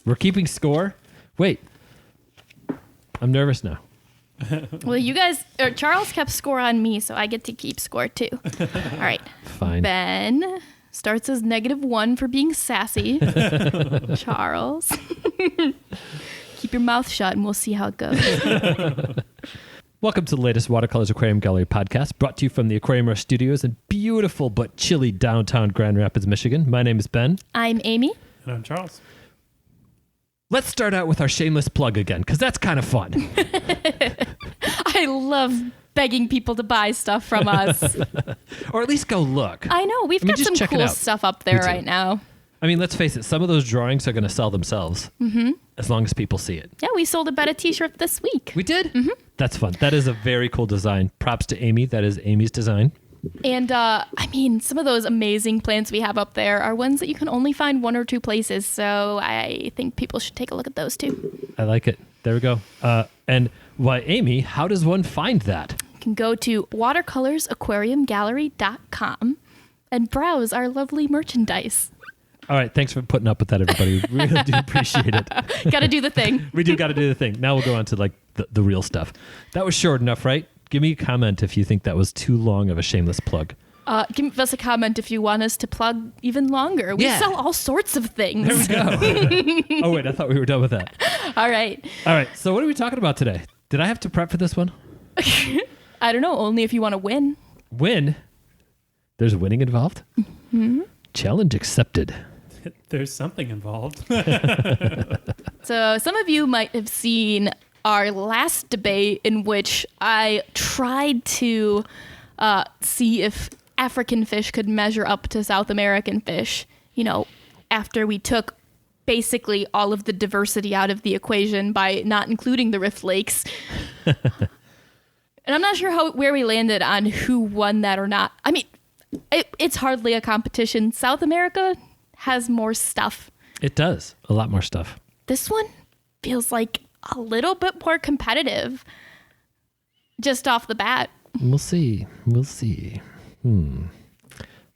We're keeping score. Wait. I'm nervous now. Well, you guys, Charles kept score on me, so I get to keep score too. All right. Fine. Ben starts as -1 for being sassy. Charles. Keep your mouth shut and we'll see how it goes. Welcome to the latest Watercolors Aquarium Gallery podcast, brought to you from the Aquarium Rush Studios in beautiful but chilly downtown Grand Rapids, Michigan. My name is Ben. I'm Amy. And I'm Charles. Let's start out with our shameless plug again, because that's kind of fun. I love begging people to buy stuff from us. Or at least go look. I know. We've got just some check it cool out. stuff up there too. right now. I mean, let's face it, some of those drawings are going to sell themselves as long as people see it. Yeah, we sold a Betta t-shirt this week. We did? That's fun. That is a very cool design. Props to Amy. That is Amy's design. And I mean, some of those amazing plants we have up there are ones that you can only find 1 or 2 places. So I think people should take a look at those too. I like it. There we go. And why, Amy, how does one find that? You can go to watercolorsaquariumgallery.com and browse our lovely merchandise. All right. Thanks for putting up with that, everybody. We really do appreciate it. Got to do the thing. We do got to do the thing. Now we'll go on to like the real stuff. That was short enough, right? Give me a comment if you think that was too long of a shameless plug. Give us a comment if you want us to plug even longer. We sell all sorts of things. There we go. Oh, wait. I thought we were done with that. All right. All right. So what are we talking about today? Did I have to prep for this one? I don't know. Only if you want to win. Win? There's winning involved? Challenge accepted. There's something involved. So some of you might have seen our last debate in which I tried to see if African fish could measure up to South American fish, you know, after we took basically all of the diversity out of the equation by not including the Rift Lakes. And I'm not sure where we landed on who won that or not. I mean, it's hardly a competition. South America has more stuff. It does. A lot more stuff. This one feels like a little bit more competitive just off the bat. We'll see. We'll see.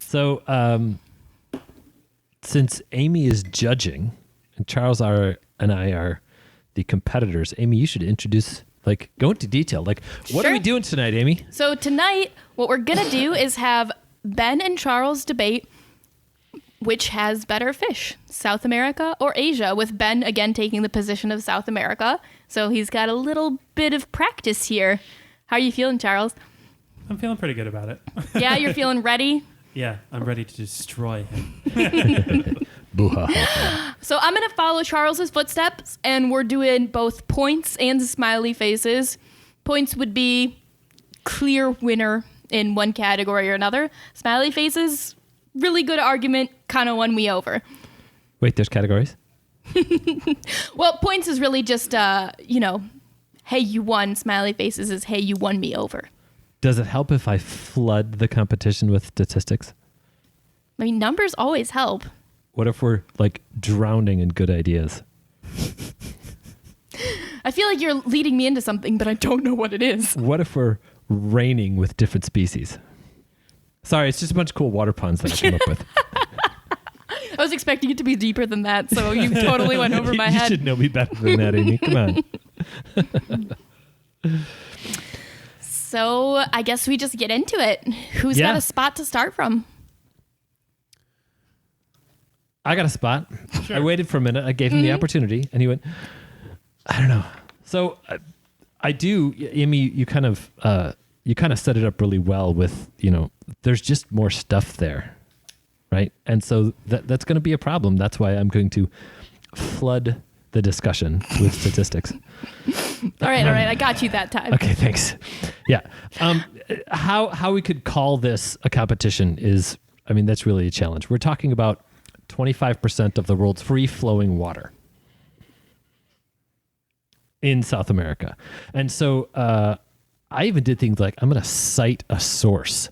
So, since Amy is judging and Charles and I are the competitors, Amy, you should introduce, go into detail. What are we doing tonight, Amy? So tonight, what we're going to do is have Ben and Charles debate which has better fish, South America or Asia, with Ben again taking the position of South America. So he's got a little bit of practice here. How are you feeling, Charles? I'm feeling pretty good about it. Yeah, you're feeling ready? Yeah, I'm ready to destroy him. So I'm going to follow Charles's footsteps, and we're doing both points and smiley faces. Points would be clear winner in one category or another. Smiley faces, really good argument, kind of won me over. Wait, there's categories? Well, points is really just, hey, you won. Smiley faces is, hey, you won me over. Does it help if I flood the competition with statistics? I mean, numbers always help. What if we're drowning in good ideas? I feel like you're leading me into something, but I don't know what it is. What if we're raining with different species? Sorry, it's just a bunch of cool water puns that I came up with. I was expecting it to be deeper than that, so you totally went over my head. You should know me better than that, Amy. Come on. So I guess we just get into it. Who's got a spot to start from? I got a spot. Sure. I waited for a minute. I gave him the opportunity, and he went, I don't know. So I do, Amy, you kind of set it up really well with, there's just more stuff there, right? And so that's going to be a problem. That's why I'm going to flood the discussion with statistics. All right. I got you that time. Okay, thanks. Yeah. How we could call this a competition is, that's really a challenge. We're talking about 25% of the world's free-flowing water in South America. And so I even did things like, I'm going to cite a source.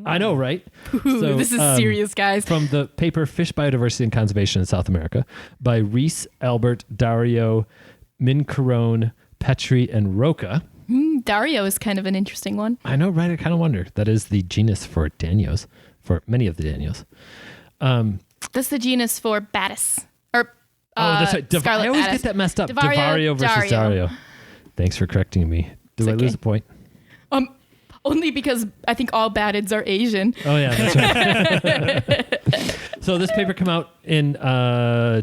I know, right? Ooh, So, this is serious, guys. From the paper Fish Biodiversity and Conservation in South America by Reese, Albert, Dario, Mincarone, Petri, and Roca. Dario is kind of an interesting one. I know, right? I kind of wonder. That is the genus for Danios, for many of the Danios. That's the genus for Battis. Or That's right. Scarlet I always Badass. get that messed up. Devario, Devario versus Dario. Dario. Thanks for correcting me. Do It's I okay. lose a point? Only because I think all Badids are Asian. Oh yeah, that's right. So this paper came out in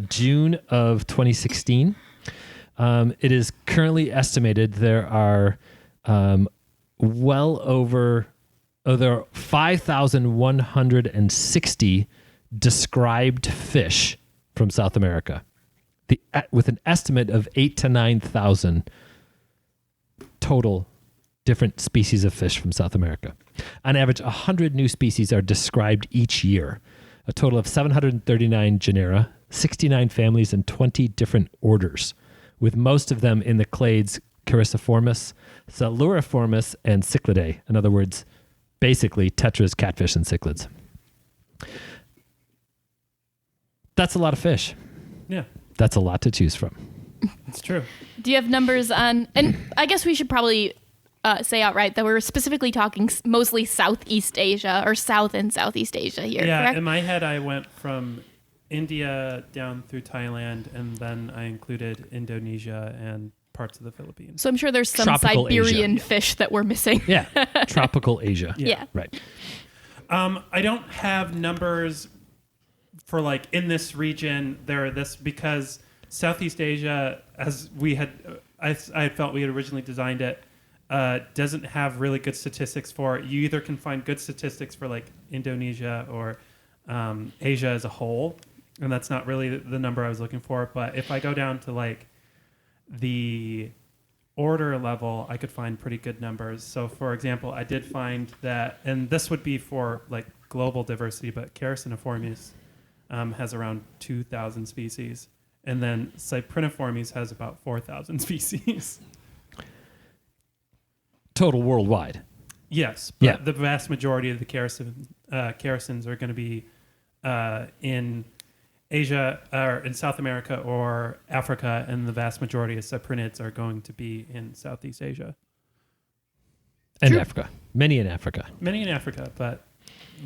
June of 2016. It is currently estimated there are there are 5,160 described fish from South America, with an estimate of 8,000 to 9,000 total different species of fish from South America. On average, 100 new species are described each year. A total of 739 genera, 69 families, and 20 different orders, with most of them in the clades Characiformis, Siluriformis, and Cichlidae. In other words, basically tetras, catfish, and cichlids. That's a lot of fish. Yeah, That's a lot to choose from. it's true. Do you have numbers on? And I guess we should probably say outright that we're specifically talking mostly Southeast Asia or South and Southeast Asia here. Yeah, correct? in my head, I went from India down through Thailand, and then I included Indonesia and parts of the Philippines. So I'm sure there's some Tropical Siberian Asia. fish that we're missing. Yeah, tropical Asia. Yeah. Right. I don't have numbers for like in this region there are this because Southeast Asia, as we had, I felt we had originally designed it, doesn't have really good statistics for it. You either can find good statistics for like Indonesia or Asia as a whole, and that's not really the number I was looking for. But if I go down to like the order level, I could find pretty good numbers. So for example, I did find that, and this would be for like global diversity, but Characiformes has around 2,000 species. And then Cypriniformes has about 4,000 species. Total worldwide. Yes, but Yeah. the vast majority of the characins are going to be in Asia or in South America or Africa, and the vast majority of cyprinids are going to be in Southeast Asia. And True. Africa. Many in Africa. Many in Africa, but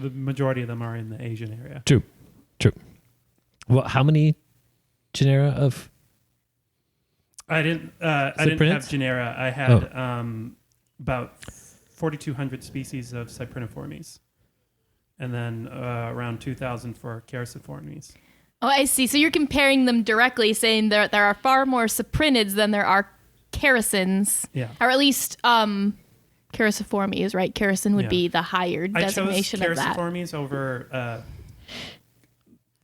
the majority of them are in the Asian area. True. Well, how many genera of... I didn't have Cyprinids? genera. I had about 4,200 species of Cypriniformes, and then around 2,000 for Characiformes. Oh, I see. So you're comparing them directly, saying there are far more cyprinids than there are characins. Yeah. Or at least Characiformes, right? Characin would Yeah. be the higher I chose designation of that. Characiformes over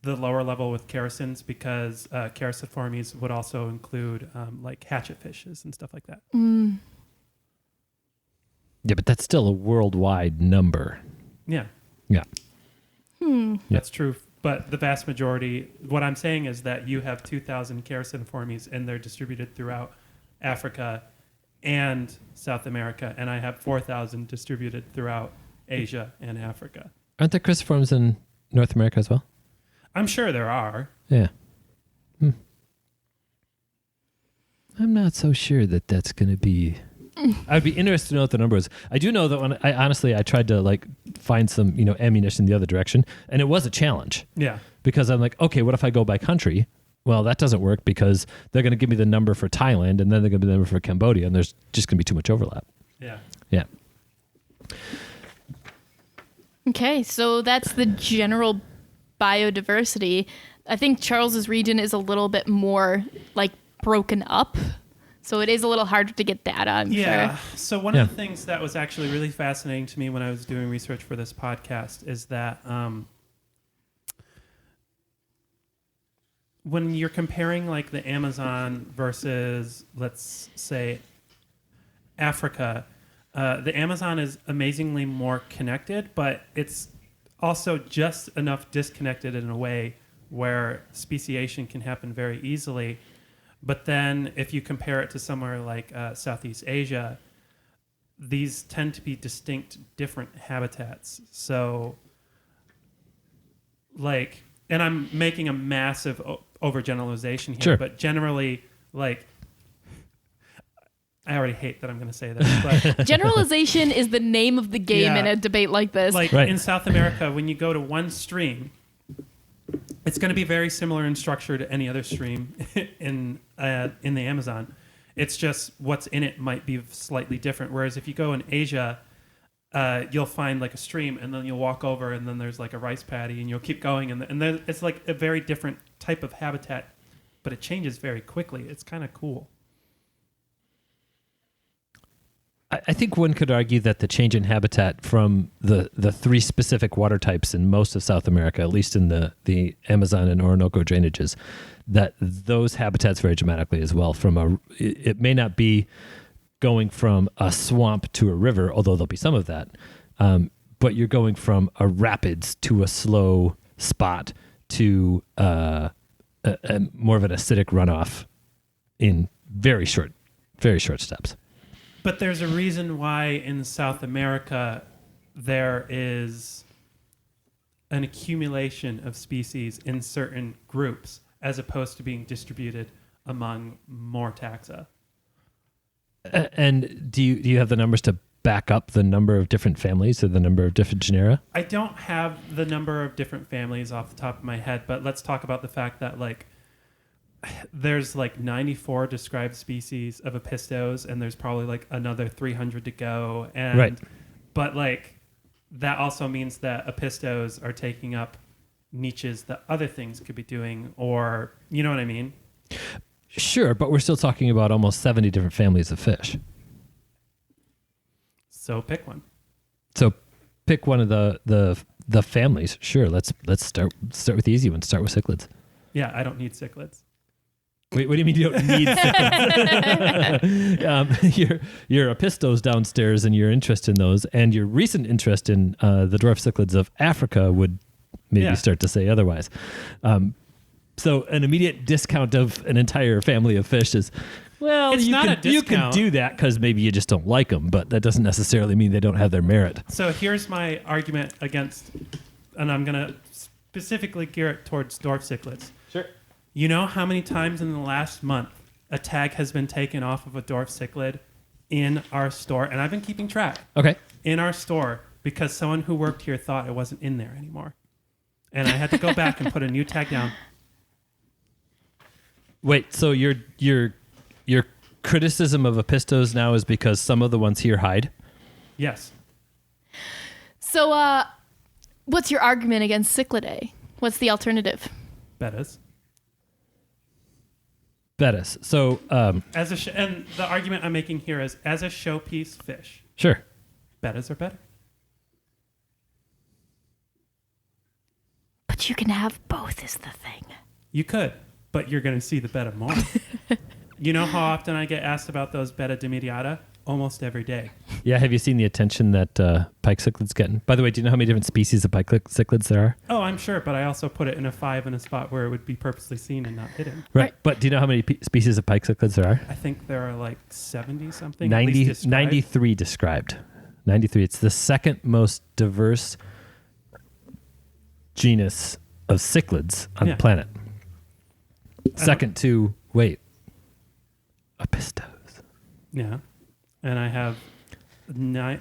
the lower level with characins because Characiformes would also include like hatchet fishes and stuff like that. Yeah, but that's still a worldwide number. Yeah, Yeah. that's true. But the vast majority, what I'm saying is that you have 2,000 Characiformes and they're distributed throughout Africa and South America, and I have 4,000 distributed throughout Asia and Africa. Aren't there cruciforms in North America as well? I'm sure there are. Yeah. I'm not so sure that that's going to be... I'd be interested to know what the number is. I do know that when I tried to like find some, ammunition the other direction, and it was a challenge Yeah. because I'm like, okay, what if I go by country? Well, that doesn't work because they're going to give me the number for Thailand and then they're going to be the number for Cambodia, and there's just going to be too much overlap. Yeah. Yeah. Okay, so that's the general biodiversity. I think Charles's region is a little bit more like broken up. So it is a little harder to get data, I'm Yeah. sure. So one of the things that was actually really fascinating to me when I was doing research for this podcast is that when you're comparing like the Amazon versus, let's say, Africa, the Amazon is amazingly more connected, but it's also just enough disconnected in a way where speciation can happen very easily. But then if you compare it to somewhere like Southeast Asia, these tend to be distinct different habitats. So like, and I'm making a massive overgeneralization here, Sure. but generally, like, I already hate that I'm going to say this, but Generalization is the name of the game Yeah. in a debate like this. like Right. in South America, when you go to one stream, It's going to be very similar in structure to any other stream in the Amazon. It's just what's in it might be slightly different. Whereas if you go in Asia, you'll find like a stream, and then you'll walk over, and then there's like a rice paddy, and you'll keep going, and it's like a very different type of habitat, but it changes very quickly. It's kind of cool. I think one could argue that the change in habitat from the three specific water types in most of South America, at least in the Amazon and Orinoco drainages, that those habitats vary dramatically as well. It may not be going from a swamp to a river, although there'll be some of that, but you're going from a rapids to a slow spot to a more of an acidic runoff in very short steps. But there's a reason why in South America there is an accumulation of species in certain groups as opposed to being distributed among more taxa. And do you have the numbers to back up the number of different families or the number of different genera? I don't have the number of different families off the top of my head, but let's talk about the fact that like there's like 94 described species of Apistos, and there's probably like another 300 to go. And, right. But like that also means that Apistos are taking up niches that other things could be doing, or you know what I mean? Sure, but we're still talking about almost 70 different families of fish. So pick one. So pick one of the families. Sure, let's start with the easy one. Start with cichlids. Yeah, I don't need cichlids. Wait, what do you mean you don't need cichlids? Your Apistos downstairs and your interest in those, and your recent interest in the dwarf cichlids of Africa would maybe start to say otherwise. So an immediate discount of an entire family of fish is, well, It's not a discount. you can do that because maybe you just don't like them, but that doesn't necessarily mean they don't have their merit. So here's my argument against, and I'm going to specifically gear it towards dwarf cichlids. Sure. You know how many times in the last month a tag has been taken off of a dwarf cichlid in our store? And I've been keeping track. Okay. In our store because someone who worked here thought it wasn't in there anymore. And I had to go back and put a new tag down. Wait, so your criticism of Apistos now is because some of the ones here hide? Yes. So, what's your argument against Cichlidae? What's the alternative? Bettas. Bettas. So, And the argument I'm making here is as a showpiece fish, sure. bettas are better. But you can have both is the thing. You could, but you're going to see the betta more. You know how often I get asked about those betta dimidiata? Almost every day. Yeah, have you seen the attention that pike cichlids getting? By the way, do you know how many different species of pike cichlids there are? Oh, I'm sure, but I also put it in a 5 in a spot where it would be purposely seen and not hidden. Right. But do you know how many species of pike cichlids there are? I think there are like 70 something. 93 described. 93. It's the second most diverse genus of cichlids on the planet. Second to, Apistos. Yeah. And I have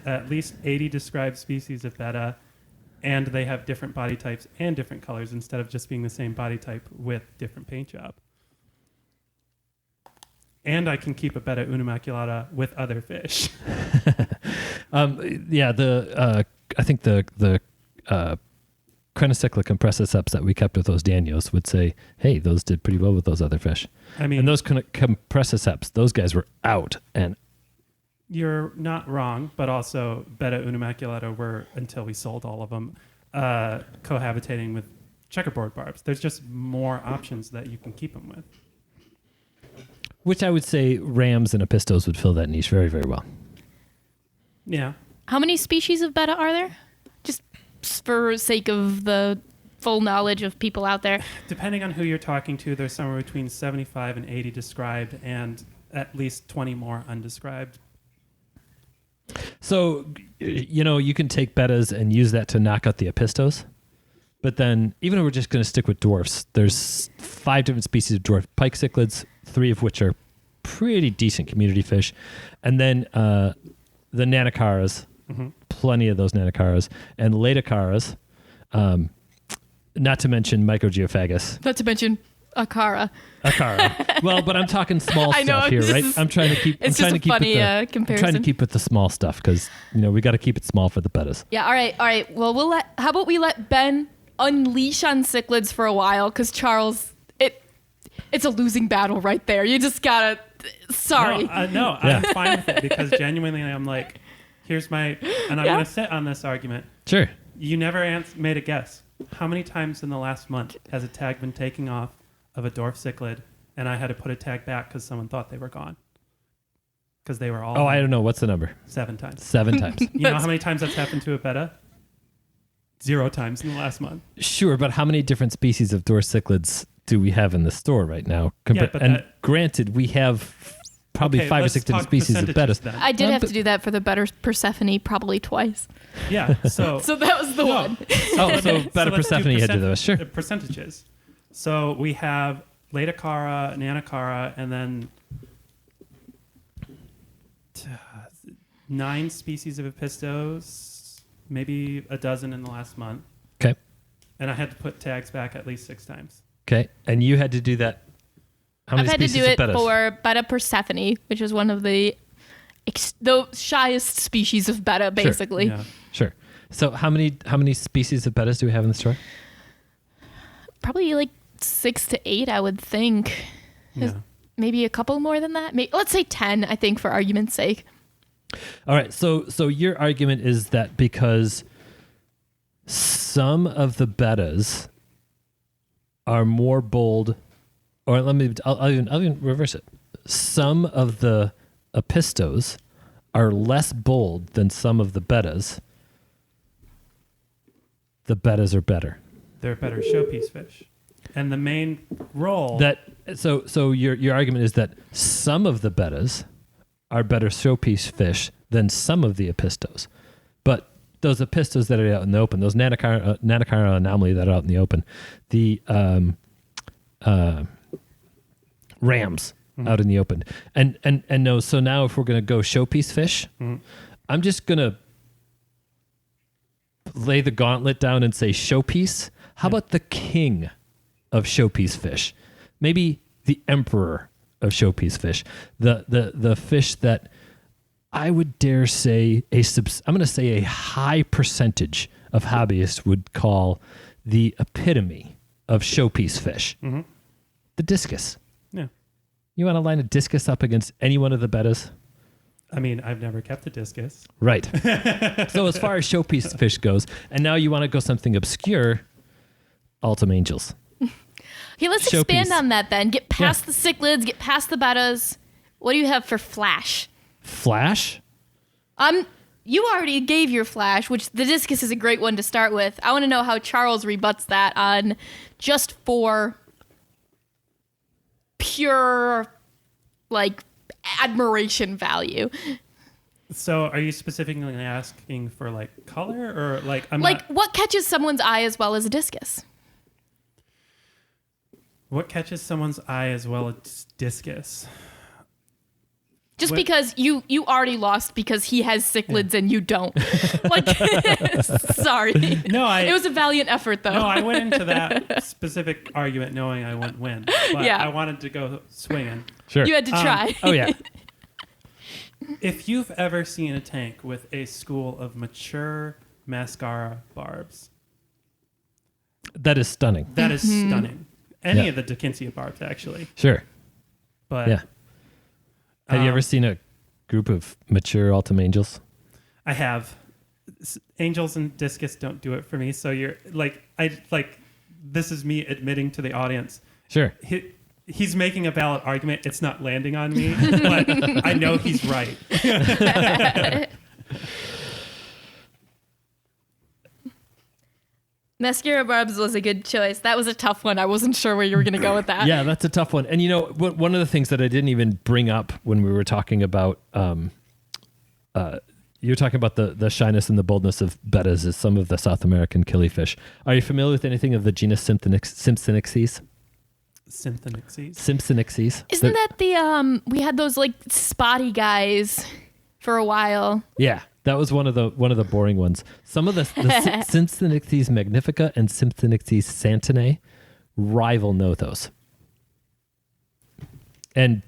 at least 80 described species of betta, and they have different body types and different colors instead of just being the same body type with different paint job. And I can keep a betta unimaculata with other fish. I think the Crenocycla compressiceps that we kept with those Danios would say, hey, those did pretty well with those other fish. I mean, and those compressiceps, those guys were out. And you're not wrong, but also betta unimaculata were, until we sold all of them, cohabitating with checkerboard barbs. There's just more options that you can keep them with. Which I would say rams and Apistos would fill that niche very, very well. Yeah. How many species of betta are there? Just for sake of the full knowledge of people out there. Depending on who you're talking to, there's somewhere between 75 and 80 described and at least 20 more undescribed. So, you can take bettas and use that to knock out the Apistos. But then, even if we're just going to stick with dwarfs, there's 5 different species of dwarf pike cichlids, 3 of which are pretty decent community fish. And then the Nanocaras, plenty of those Nanocaras, and Laetocaras. Not to mention Microgeophagus. Not to mention Akara. Akara. Well, but I'm talking small I know, stuff here, this right? is- I'm trying to keep. it's I'm trying just to a keep funny, with the, I'm trying to comparison. keep with the small stuff because we got to keep it small for the bettas. Yeah, all right. Well, how about we let Ben unleash on cichlids for a while? Because Charles, it's a losing battle right there. You just gotta. Sorry. No, I'm fine with it because genuinely I'm like, here's my, and I'm Yeah. going to sit on this argument. Sure. You never made a guess. How many times in the last month has a tag been taken off of a dwarf cichlid and I had to put a tag back because someone thought they were gone? Because they were all Oh, I don't know. What's the number? 7 times. 7 times. You know how many times that's happened to a betta? 0 times in the last month. Sure, but how many different species of dwarf cichlids do we have in the store right now? but And that- granted, we have probably Okay, 5 or let's 6 different talk species of percentages bettas. then. I did have but- to do that for the better Persephone probably twice. Yeah, so So that was the one. Oh, so betta let's do Persephone you had to do those. Sure. percentages. So we have Laetocara, Nanocara, and then 9 species of Epistos, maybe a dozen in the last month. Okay. And I had to put tags back at least 6 times. Okay. And you had to do that. How I've many had to species do of it bettas? for betta Persephone, which is one of the shyest species of betta, basically. Yeah. Sure. So how many species of bettas do we have in the store? Probably like 6 to 8, I would think. Yeah. Maybe a couple more than that. Let's say 10, I think, for argument's sake. All right. So your argument is that because some of the bettas are more bold, or I'll even reverse it. Some of the Epistos are less bold than some of the bettas. The bettas are better. They're better showpiece fish. And the main role... So your argument is that some of the bettas are better showpiece fish than some of the Epistos, but those Epistos that are out in the open, those Nanocara anomaly that are out in the open, the rams out in the open, and no. So now if we're gonna go showpiece fish, I'm just gonna lay the gauntlet down and say showpiece. How about the king of showpiece fish? Maybe the emperor of showpiece fish. The fish that I would dare say I'm going to say a high percentage of hobbyists would call the epitome of showpiece fish. Mm-hmm. The discus. Yeah. You want to line a discus up against any one of the bettas? I mean, I've never kept a discus. Right. So as far as showpiece fish goes, and now you want to go something obscure, Altum angels. Okay, let's Showpiece. expand on that then. Get past the cichlids, get past the bettas. What do you have for flash? Flash? You already gave your flash, which the discus is a great one to start with. I want to know how Charles rebuts that on just for pure, like, admiration value. So are you specifically asking for, like, color or, like... What catches someone's eye as well as a discus? What catches someone's eye as well as discus? Just What- because you already lost because he has cichlids and you don't. Like, sorry. No, It was a valiant effort, though. No, I went into that specific argument knowing I wouldn't win. But Yeah. I wanted to go swinging. Sure. You had to try. Oh, yeah. If you've ever seen a tank with a school of mature mascara barbs, That is stunning. that is stunning. Any Yeah. of the Dickinsia barbs, actually. Sure. But Yeah. Have you ever seen a group of mature Altum angels? I have. Angels and discus don't do it for me. So you're this is me admitting to the audience. Sure. He's making a valid argument. It's not landing on me, but I know he's right. Mascara barbs was a good choice. That was a tough one. I wasn't sure where you were going to go with that. Yeah, that's a tough one. And one of the things that I didn't even bring up when we were talking about, you were talking about the shyness and the boldness of bettas is some of the South American killifish. Are you familiar with anything of the genus Simpsonixes? Simpsonixes. Isn't that the we had those like spotty guys for a while? Yeah. That was one of the boring ones. Some of the Cincinnixes magnifica and Cincinnixes santanae rival Nothos. And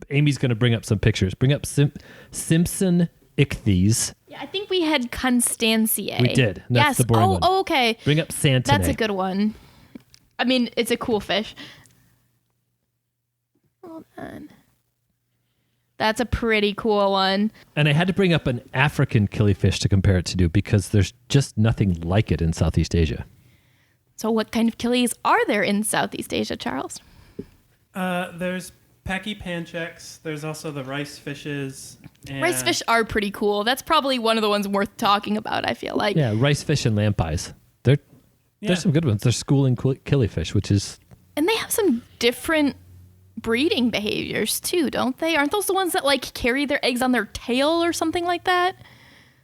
Amy's going to bring up some pictures. Bring up Simpson ichthyes. Yeah, I think we had Constantiae. We did. That's yes. the boring one. Oh, okay. Bring up santanae. That's a good one. I mean, it's a cool fish. Hold on. That's a pretty cool one. And I had to bring up an African killifish to compare it to because there's just nothing like it in Southeast Asia. So what kind of killies are there in Southeast Asia, Charles? There's pachypanchecs. There's also the rice fishes. And Rice fish are pretty cool. That's probably one of the ones worth talking about, I feel like. Yeah, rice fish and lampies. There's some good ones. There's schooling killifish, which is... And they have some different breeding behaviors too, don't they? Aren't those the ones that like carry their eggs on their tail or something like that?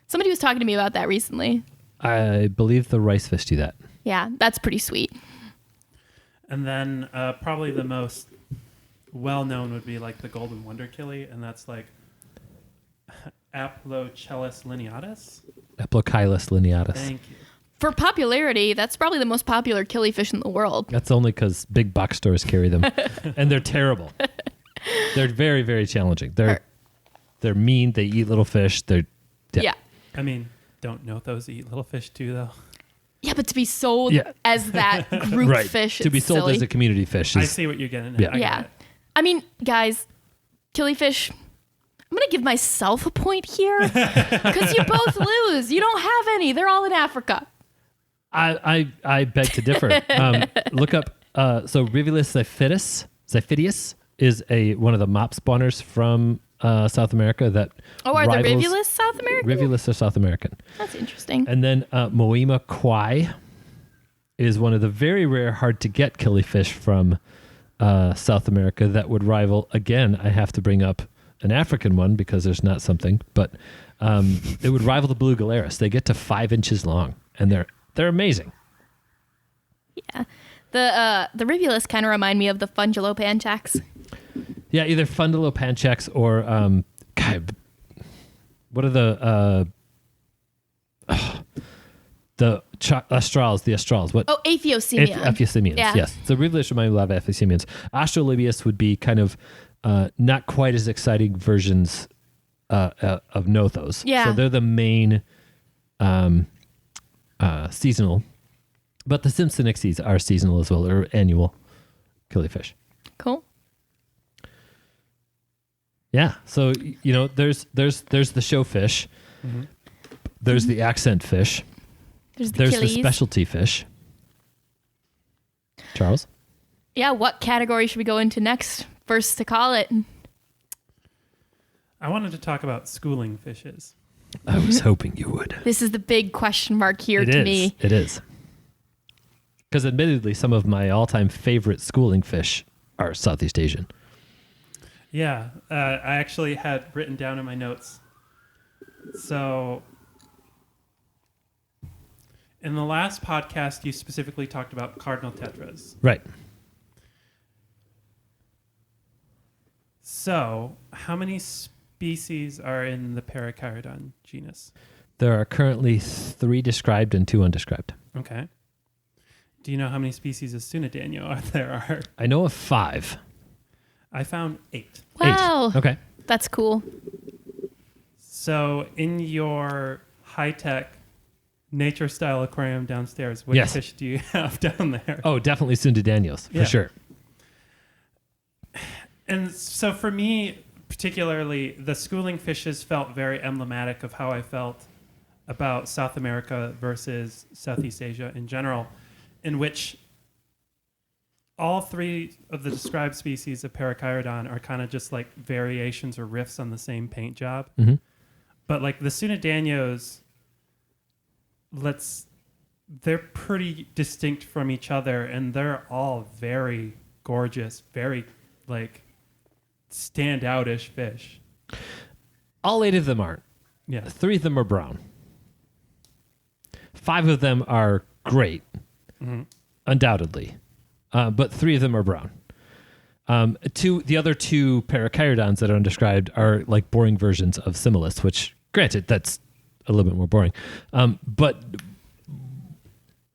Somebody was talking to me about that recently. I believe the rice fish do that. Yeah, that's pretty sweet. And then probably the most well-known would be like the golden wonder killie, and that's like Aplochelys lineatus. Eplocylus lineatus. Thank you. For popularity, that's probably the most popular killifish in the world. That's only because big box stores carry them, and they're terrible. They're very, very challenging. They're mean. They eat little fish. Yeah. I mean, don't Nothos eat little fish too, though? Yeah, but to be sold as that group right. fish, To be it's sold silly. as a community fish. I Is, see what you're getting at. Yeah. I get Yeah. it. I mean, guys, killifish, I'm going to give myself a point here because you both lose. You don't have any. They're all in Africa. I beg to differ. Look up. So Rivulus xiphidius is one of the mop spawners from South America that. Oh, are the rivals- Rivulus South American? Rivulus are South American. That's interesting. And then Moema kwai is one of the very rare, hard to get killifish from South America that would rival. Again, I have to bring up an African one because there's not something, but it would rival the blue galaris. They get to 5 inches long, and they're amazing. Yeah. The Rivulus kind of remind me of the Fundulopanchax. Yeah, either Fundulopanchax or what are the astrals? The astrals. What? Oh, Aphyosemion. Aphyosemians. Yeah. Yes. So Rivulus remind me a lot of Aphyosemians. Astrolabius would be kind of not quite as exciting versions of Nothos. Yeah. So they're the main seasonal, but the Simpsonixies are seasonal as well, or annual killifish. Cool. Yeah. So there's the showfish. Mm-hmm. There's the accent fish. There's the There's killies. the specialty fish. Charles? Yeah, what category should we go into next? First to call it. I wanted to talk about schooling fishes. I was hoping you would. This is the big question mark here It to is. me. It is. Because admittedly, some of my all-time favorite schooling fish are Southeast Asian. Yeah, I actually had written down in my notes. So, in the last podcast, you specifically talked about cardinal tetras. Right. So, how many species are in the Parachaerodon genus? There are currently 3 described and 2 undescribed. Okay. Do you know how many species of Sunadanio there are? I know of 5. I found 8. Wow. 8. Okay. That's cool. So, in your high-tech nature-style aquarium downstairs, what Yes. fish do you have down there? Oh, definitely Sundadanios, for Yeah. sure. And so for me, particularly, the schooling fishes felt very emblematic of how I felt about South America versus Southeast Asia in general, in which all 3 of the described species of Parachaerodon are kind of just like variations or riffs on the same paint job. Mm-hmm. But like the Sunadanios, they're pretty distinct from each other, and they're all very gorgeous, very like standout-ish fish. All 8 of them aren't. Yeah. 3 of them are brown. 5 of them are great, Mm-hmm. undoubtedly. But 3 of them are brown. The other two parachirodons that are undescribed are like boring versions of Similis, which, granted, that's a little bit more boring. But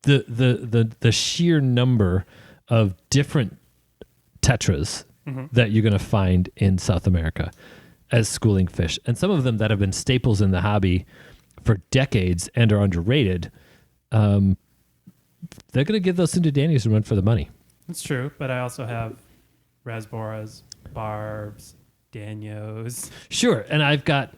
the sheer number of different tetras that you're going to find in South America as schooling fish, and some of them that have been staples in the hobby for decades and are underrated, they're going to give those Sundadanios a run for the money. That's true, but I also have Rasboras, Barbs, Danios. Sure, and I've got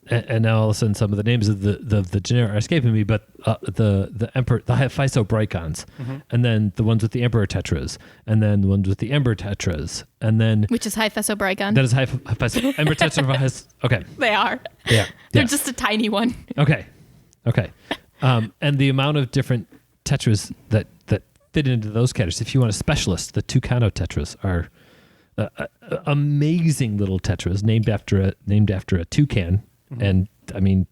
and now all of a sudden some of the names of the genera are escaping me, but the emperor, the Hyphisobricons, and then the ones with the emperor tetras, and then the ones with the ember tetras, and then Which is Hyphisobricon. that is ember tetra. Okay, They are. yeah, They're yes. just a tiny one. Okay. And the amount of different tetras that fit into those categories. If you want a specialist, the Tucano tetras are amazing little tetras named after a toucan. And I mean,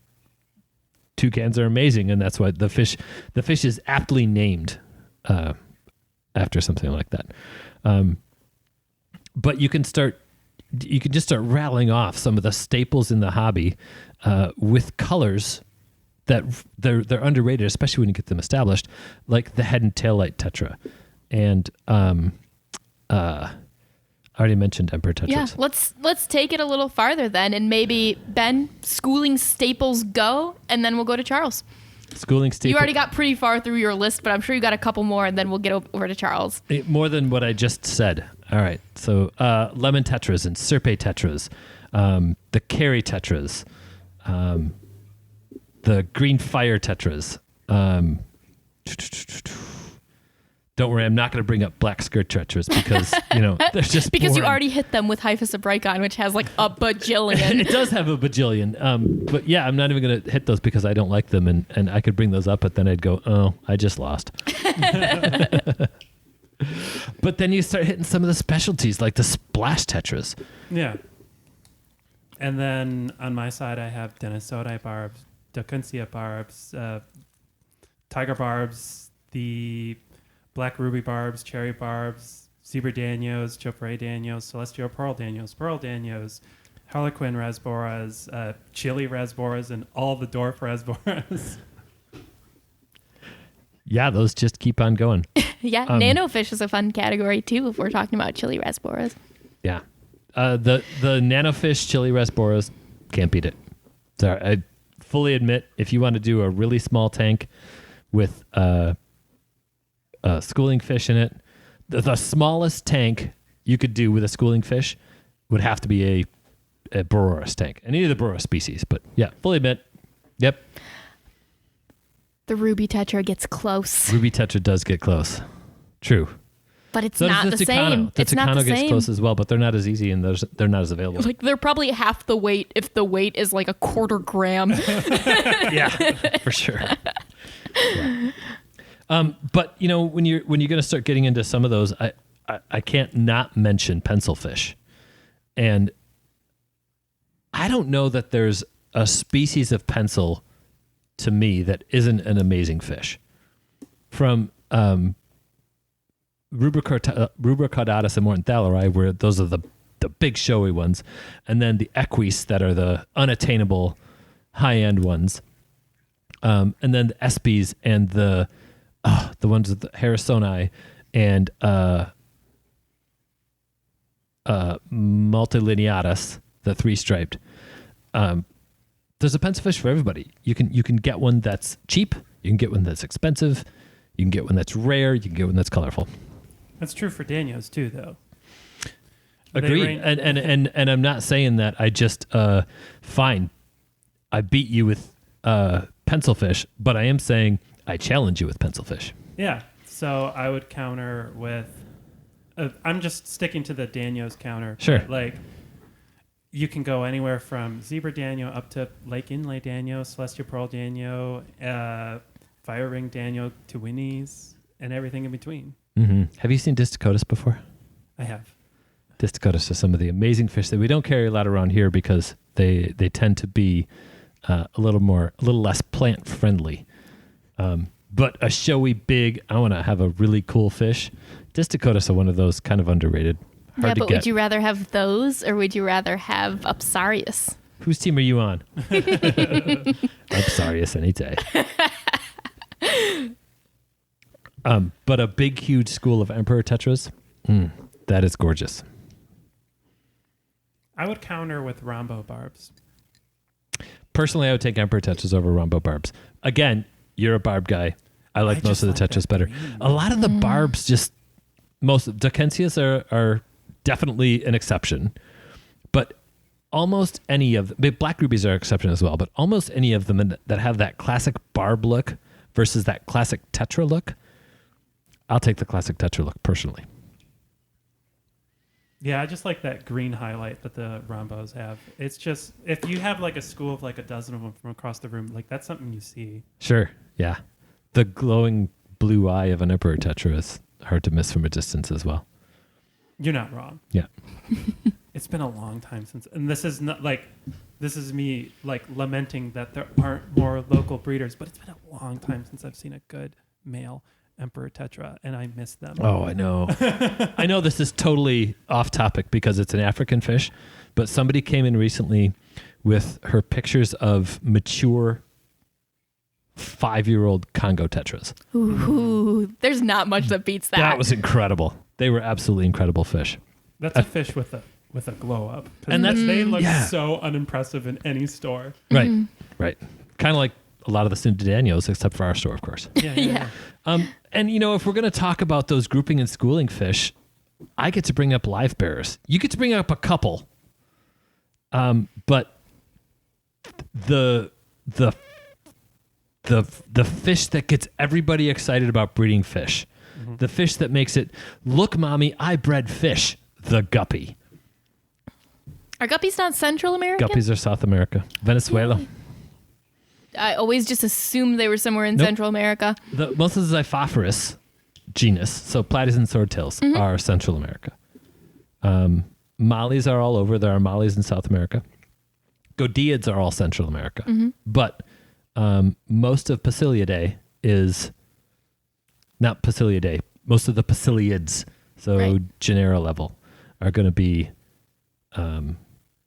toucans are amazing, and that's why the fish is aptly named after something like that. But you can just start rattling off some of the staples in the hobby with colors that they're underrated, especially when you get them established, like the head and tail light tetra, and I already mentioned emperor tetras. Yeah, let's take it a little farther then, and maybe Ben, schooling staples go, and then we'll go to Charles. Schooling staple. You already got pretty far through your list, but I'm sure you got a couple more, and then we'll get over to Charles. More than what I just said. All right, so lemon tetras and serpe tetras, the carry tetras, the green fire tetras. Don't worry, I'm not going to bring up black skirt tetras because they're just Because you boring. already hit them with Hyphisobricon, which has like a bajillion. It does have a bajillion. But yeah, I'm not even going to hit those because I don't like them, and I could bring those up, but then I'd go, oh, I just lost. But then you start hitting some of the specialties like the splash tetras. Yeah. And then on my side, I have Denisodi barbs, Dacuncia barbs, tiger barbs, the black ruby barbs, cherry barbs, zebra danios, chopre danios, celestial pearl danios, harlequin rasboras, chili rasboras, and all the dwarf rasboras. Yeah, those just keep on going. Yeah, nanofish is a fun category too if we're talking about chili rasboras. Yeah. The nanofish chili rasboras, can't beat it. Sorry, I fully admit, if you want to do a really small tank with schooling fish in it, the smallest tank you could do with a schooling fish would have to be a Boreas tank. Any of the Boreas species, but yeah, fully admit. Yep. The ruby tetra gets close, Ruby tetra does get close. True. but it's So not does the Tucano. same. The It's not Tucano the gets same. close as well, but they're not as easy and they're not as available. Like they're probably half the weight if the weight is like a quarter gram. Yeah, for sure. Yeah. But when you're going to start getting into some of those, I can't not mention pencilfish, and I don't know that there's a species of pencil to me that isn't an amazing fish. From Rubra caudatus and Mortenthaleri, where those are the big showy ones, and then the equis that are the unattainable high end ones, and then the espies and the ones with the Harrisoni and multilineatus, the three striped. There's a pencilfish for everybody. You can get one that's cheap. You can get one that's expensive. You can get one that's rare. You can get one that's colorful. That's true for danios too, though. Agreed. And I'm not saying that I just fine. I beat you with pencilfish, but I am saying I challenge you with pencilfish. Yeah. So I would counter with. I'm just sticking to the danios counter. Sure. Like, you can go anywhere from zebra danio up to lake inlay danio, celestial pearl danio, fire ring danio to winnies, and everything in between. Mm-hmm. Have you seen Disticotus before? I have. Disticotus are some of the amazing fish that we don't carry a lot around here because they tend to be a little less plant friendly. but a showy, big, I want to have a really cool fish. Discocotus are one of those, kind of underrated. Hard Yeah, to but get. would you rather have those or would you rather have Upsarius? Whose team are you on? Upsarius any day. But a big, huge school of emperor tetras, that is gorgeous. I would counter with Rombo barbs. Personally, I would take emperor tetras over Rombo barbs. Again, you're a barb guy. I like most just of the like tetras that better. green. A lot of the barbs most Dickensias are definitely an exception, but almost any of black rubies are an exception as well, but almost any of them that have that classic barb look versus that classic tetra look, I'll take the classic tetra look personally. Yeah, I just like that green highlight that the Rombos have. It's just, if you have like a school of like a dozen of them from across the room, like that's something you see. Sure, yeah. The glowing blue eye of an emperor tetra is hard to miss from a distance as well. You're not wrong. Yeah. It's been a long time since, and this is not like, this is me like lamenting that there aren't more local breeders, but it's been a long time since I've seen a good male emperor tetra, and I miss them. Oh, I know. I know this is totally off topic because it's an African fish, but somebody came in recently with her pictures of mature 5-year-old Congo tetras. Ooh, there's not much that beats that. That was incredible. They were absolutely incredible fish. That's a fish with a glow up, And that's- they look yeah. so unimpressive in any store. Right, right. Kind of like a lot of the Sundanios, except for our store, of course. Yeah. And, you know, if we're going to talk about those grouping and schooling fish, I get to bring up live bearers. You get to bring up a couple. But the fish that gets everybody excited about breeding fish, the fish that makes it, look, mommy, I bred fish, the guppy. Are guppies not Central American? Guppies are South America. Venezuela. I always just assumed they were somewhere in Nope. Central America. Most of the Xiphophorus genus, so platies and swordtails, are Central America. Mollies are all over. There are mollies in South America. Godiids are all Central America. But most of Pasilidae is not Pasilidae. Most of the Pasiliids, so Right. genera level, are going to be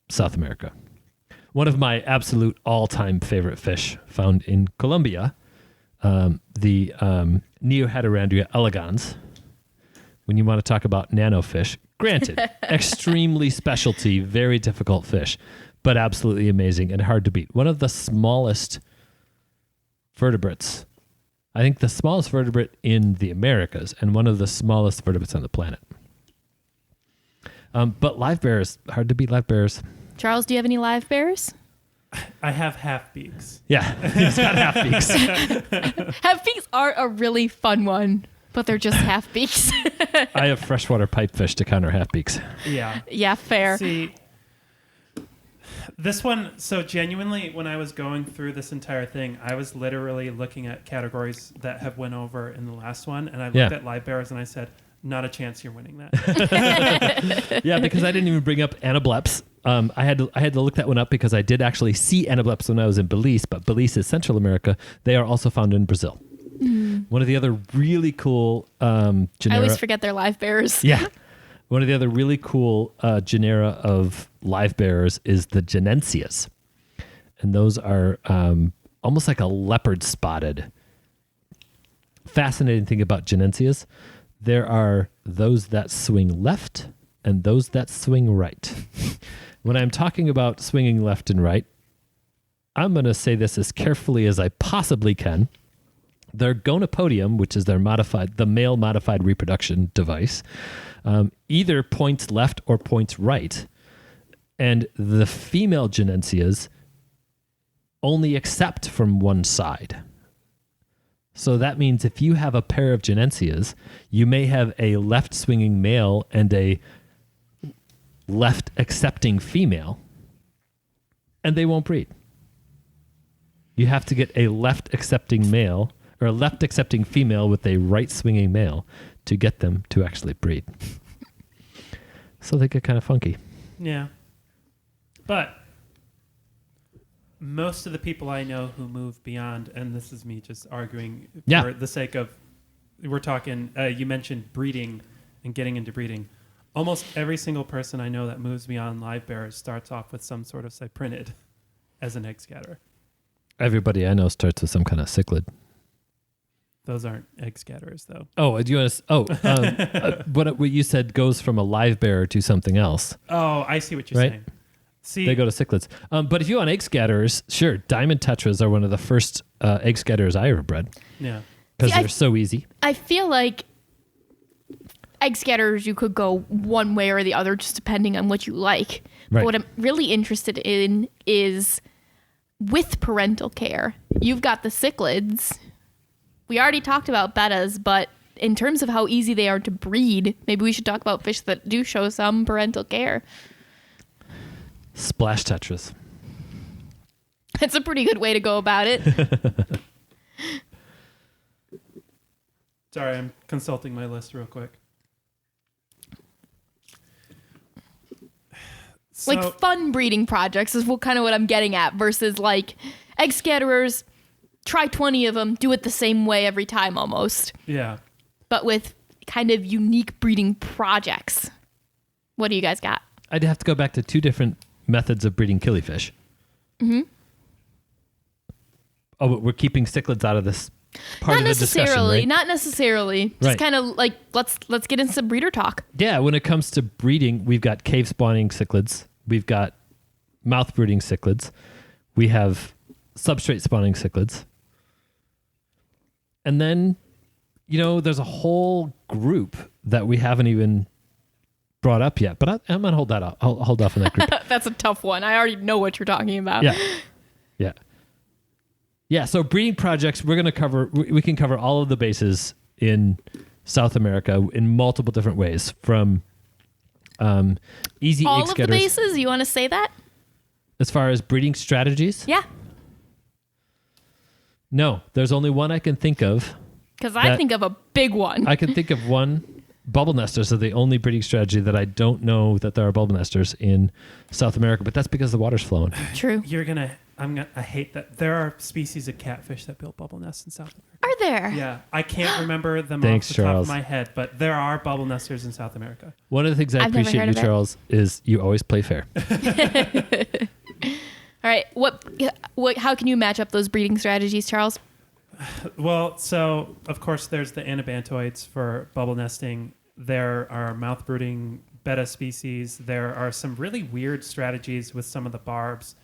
South America. One of my absolute all-time favorite fish found in Colombia, the Neoheterandria elegans. When you want to talk about nanofish, granted, extremely specialty, very difficult fish, but absolutely amazing and hard to beat. One of the smallest vertebrates. I think the smallest vertebrate in the Americas and one of the smallest vertebrates on the planet. But live bears, hard to beat live bears. Charles, do you have any live bears? I have half beaks. Yeah, he's got half beaks. Half beaks are a really fun one, but they're just half beaks. I have freshwater pipefish to counter half beaks. Yeah. Yeah, fair. See, this one, so genuinely, when I was going through this entire thing, I was literally looking at categories that have went over in the last one, and I looked Yeah. at live bears and I said, not a chance you're winning that. Yeah, because I didn't even bring up anableps. I had to look that one up because I did actually see anableps when I was in Belize, but Belize is Central America. They are also found in Brazil. One of the other really cool genera. I always forget they're live bears. Yeah. One of the other really cool genera of live bearers is the Genensias. And those are almost like a leopard spotted. Fascinating thing about Genensias, there are those that swing left and those that swing right. When I'm talking about swinging left and right, I'm going to say this as carefully as I possibly can. Their gonopodium, which is the male modified reproduction device, either points left or points right. And the female Genensias only accept from one side. So that means if you have a pair of Genensias, you may have a left swinging male and a left accepting female, and they won't breed. You have to get a left accepting male or a left accepting female with a right swinging male to get them to actually breed. So they get kind of funky. Yeah. But most of the people I know who move beyond, and this is me just arguing Yeah. for the sake of, we're talking, you mentioned breeding and getting into breeding. Almost every single person I know that moves beyond live bearers starts off with some sort of cyprinid as an egg scatterer. Everybody I know starts with some kind of cichlid. Those aren't egg scatterers, though. Oh, do you want to? What you said goes from a live bearer to something else. Oh, I see what you're Right. saying. See, They go to cichlids. But if you want egg scatterers, sure, diamond tetras are one of the first egg scatterers I ever bred yeah. because See, they're so easy. I feel like egg scatterers, you could go one way or the other, just depending on what you like. Right. But what I'm really interested in is with parental care. You've got the cichlids. We already talked about bettas, but in terms of how easy they are to breed, maybe we should talk about fish that do show some parental care. Splash tetras. That's a pretty good way to go about it. Sorry, I'm consulting my list real quick. So, Like fun breeding projects is what I'm getting at versus like egg scatterers, try 20 of them, do it the same way every time almost, yeah. but with kind of unique breeding projects. What do you guys got? I'd have to go back to two different methods of breeding killifish. Mm-hmm. Oh, but we're keeping cichlids out of this part Not of the discussion, right? Not necessarily. Just Right. kind of like let's get into some breeder talk. Yeah, when it comes to breeding, we've got cave spawning cichlids. We've got mouth brooding cichlids. We have substrate spawning cichlids. And then, there's a whole group that we haven't even brought up yet. But I'm going to hold that up. I'll hold off on that group. That's a tough one. I already know what you're talking about. Yeah. Yeah. Yeah. So breeding projects, we can cover all of the bases in South America in multiple different ways, from easy All egg of the scatters. bases? You want to say that? As far as breeding strategies, Yeah. no, there's only one I can think of. Because I That- think of a big one. I can think of one. Bubble nesters are the only breeding strategy that I don't know that there are bubble nesters in South America, but that's because the water's flowing. True. I hate that. There are species of catfish that build bubble nests in South America. Are there? Yeah, I can't remember them Thanks, off the top Charles. of my head, but there are bubble nesters in South America. One of the things I I've never appreciate heard you, of it. Charles, is you always play fair. All right. What? How can you match up those breeding strategies, Charles? Well, so of course there's the anabantoids for bubble nesting. There are mouth brooding betta species. There are some really weird strategies with some of the barbs.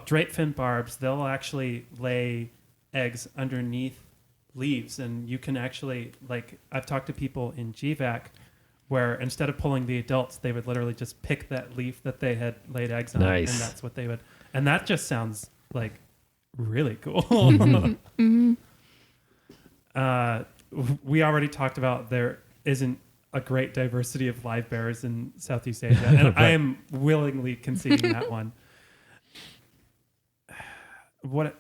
Drape fin barbs. They'll actually lay eggs underneath leaves, and you can actually, like, I've talked to people in GVAC where instead of pulling the adults, they would literally just pick that leaf that they had laid eggs on, Nice. and that's what they would. And that just sounds like really cool. We already talked about there isn't a great diversity of live bearers in Southeast Asia, and I Right. am willingly conceding that one. What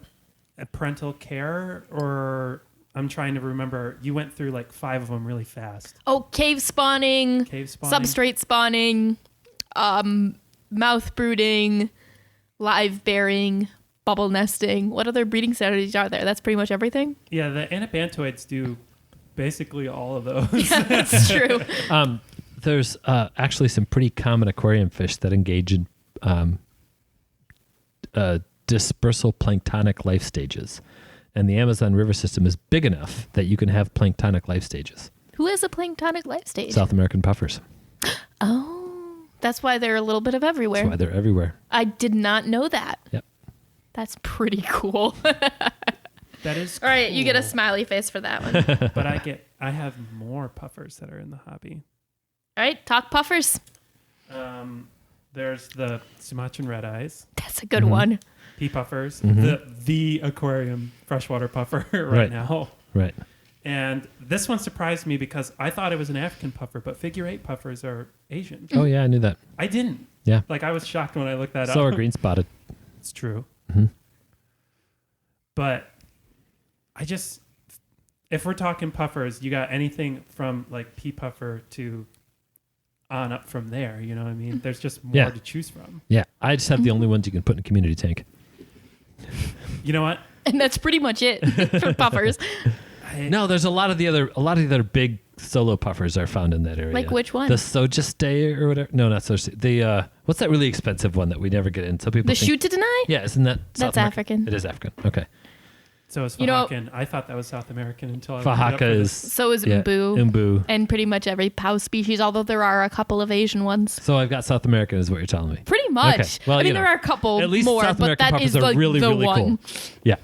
parental care, or I'm trying to remember. You went through like 5 of them really fast. Oh, cave spawning, Cave spawning. substrate spawning, mouth brooding, live bearing, bubble nesting. What other breeding strategies are there? That's pretty much everything. Yeah, the anabantoids do basically all of those. That's true. There's actually some pretty common aquarium fish that engage in dispersal planktonic life stages. And the Amazon River system is big enough that you can have planktonic life stages. Who has a planktonic life stage? South American puffers. Oh, that's why they're a little bit of everywhere. That's why they're everywhere. I did not know that. Yep. That's pretty cool. That is All right, you get a cool. smiley face for that one. All But I have more puffers that are in the hobby. right, talk puffers. There's the Sumatran red eyes, That's a good one. pea puffers, Mhm. the aquarium freshwater puffer right Right. now. Right. And this one surprised me because I thought it was an African puffer, but figure 8 puffers are Asian. Oh, yeah, I knew that. I didn't. Yeah. Like, I was shocked when I looked that So up. are green spotted. It's true. Mhm. But I just, if we're talking puffers, you got anything from like pea puffer to on up from there. You know what I mean? There's just more Yeah. to choose from. Yeah, I just have the only ones you can put in a community tank. You know what? And that's pretty much it for puffers. No, there's a lot of the other big solo puffers are found in that area. Like which one? The Sojastay or whatever. No, not Sojastay. The what's that really expensive one that we never get in? Some people The think, shoot to deny? Yeah, isn't that South That's American? African. It is African. Okay. So is You know- Fahakan. I thought that was South American until I looked it up Fahaka for is this. So is yeah, Mbu. Mbu. And pretty much every POW species, although there are a couple of Asian ones. So I've got South American is what you're telling me. Pretty much. Okay. Well, I mean, you there know, are a couple At least more, South but American that puffers is are like really, the really one. cool. Yeah.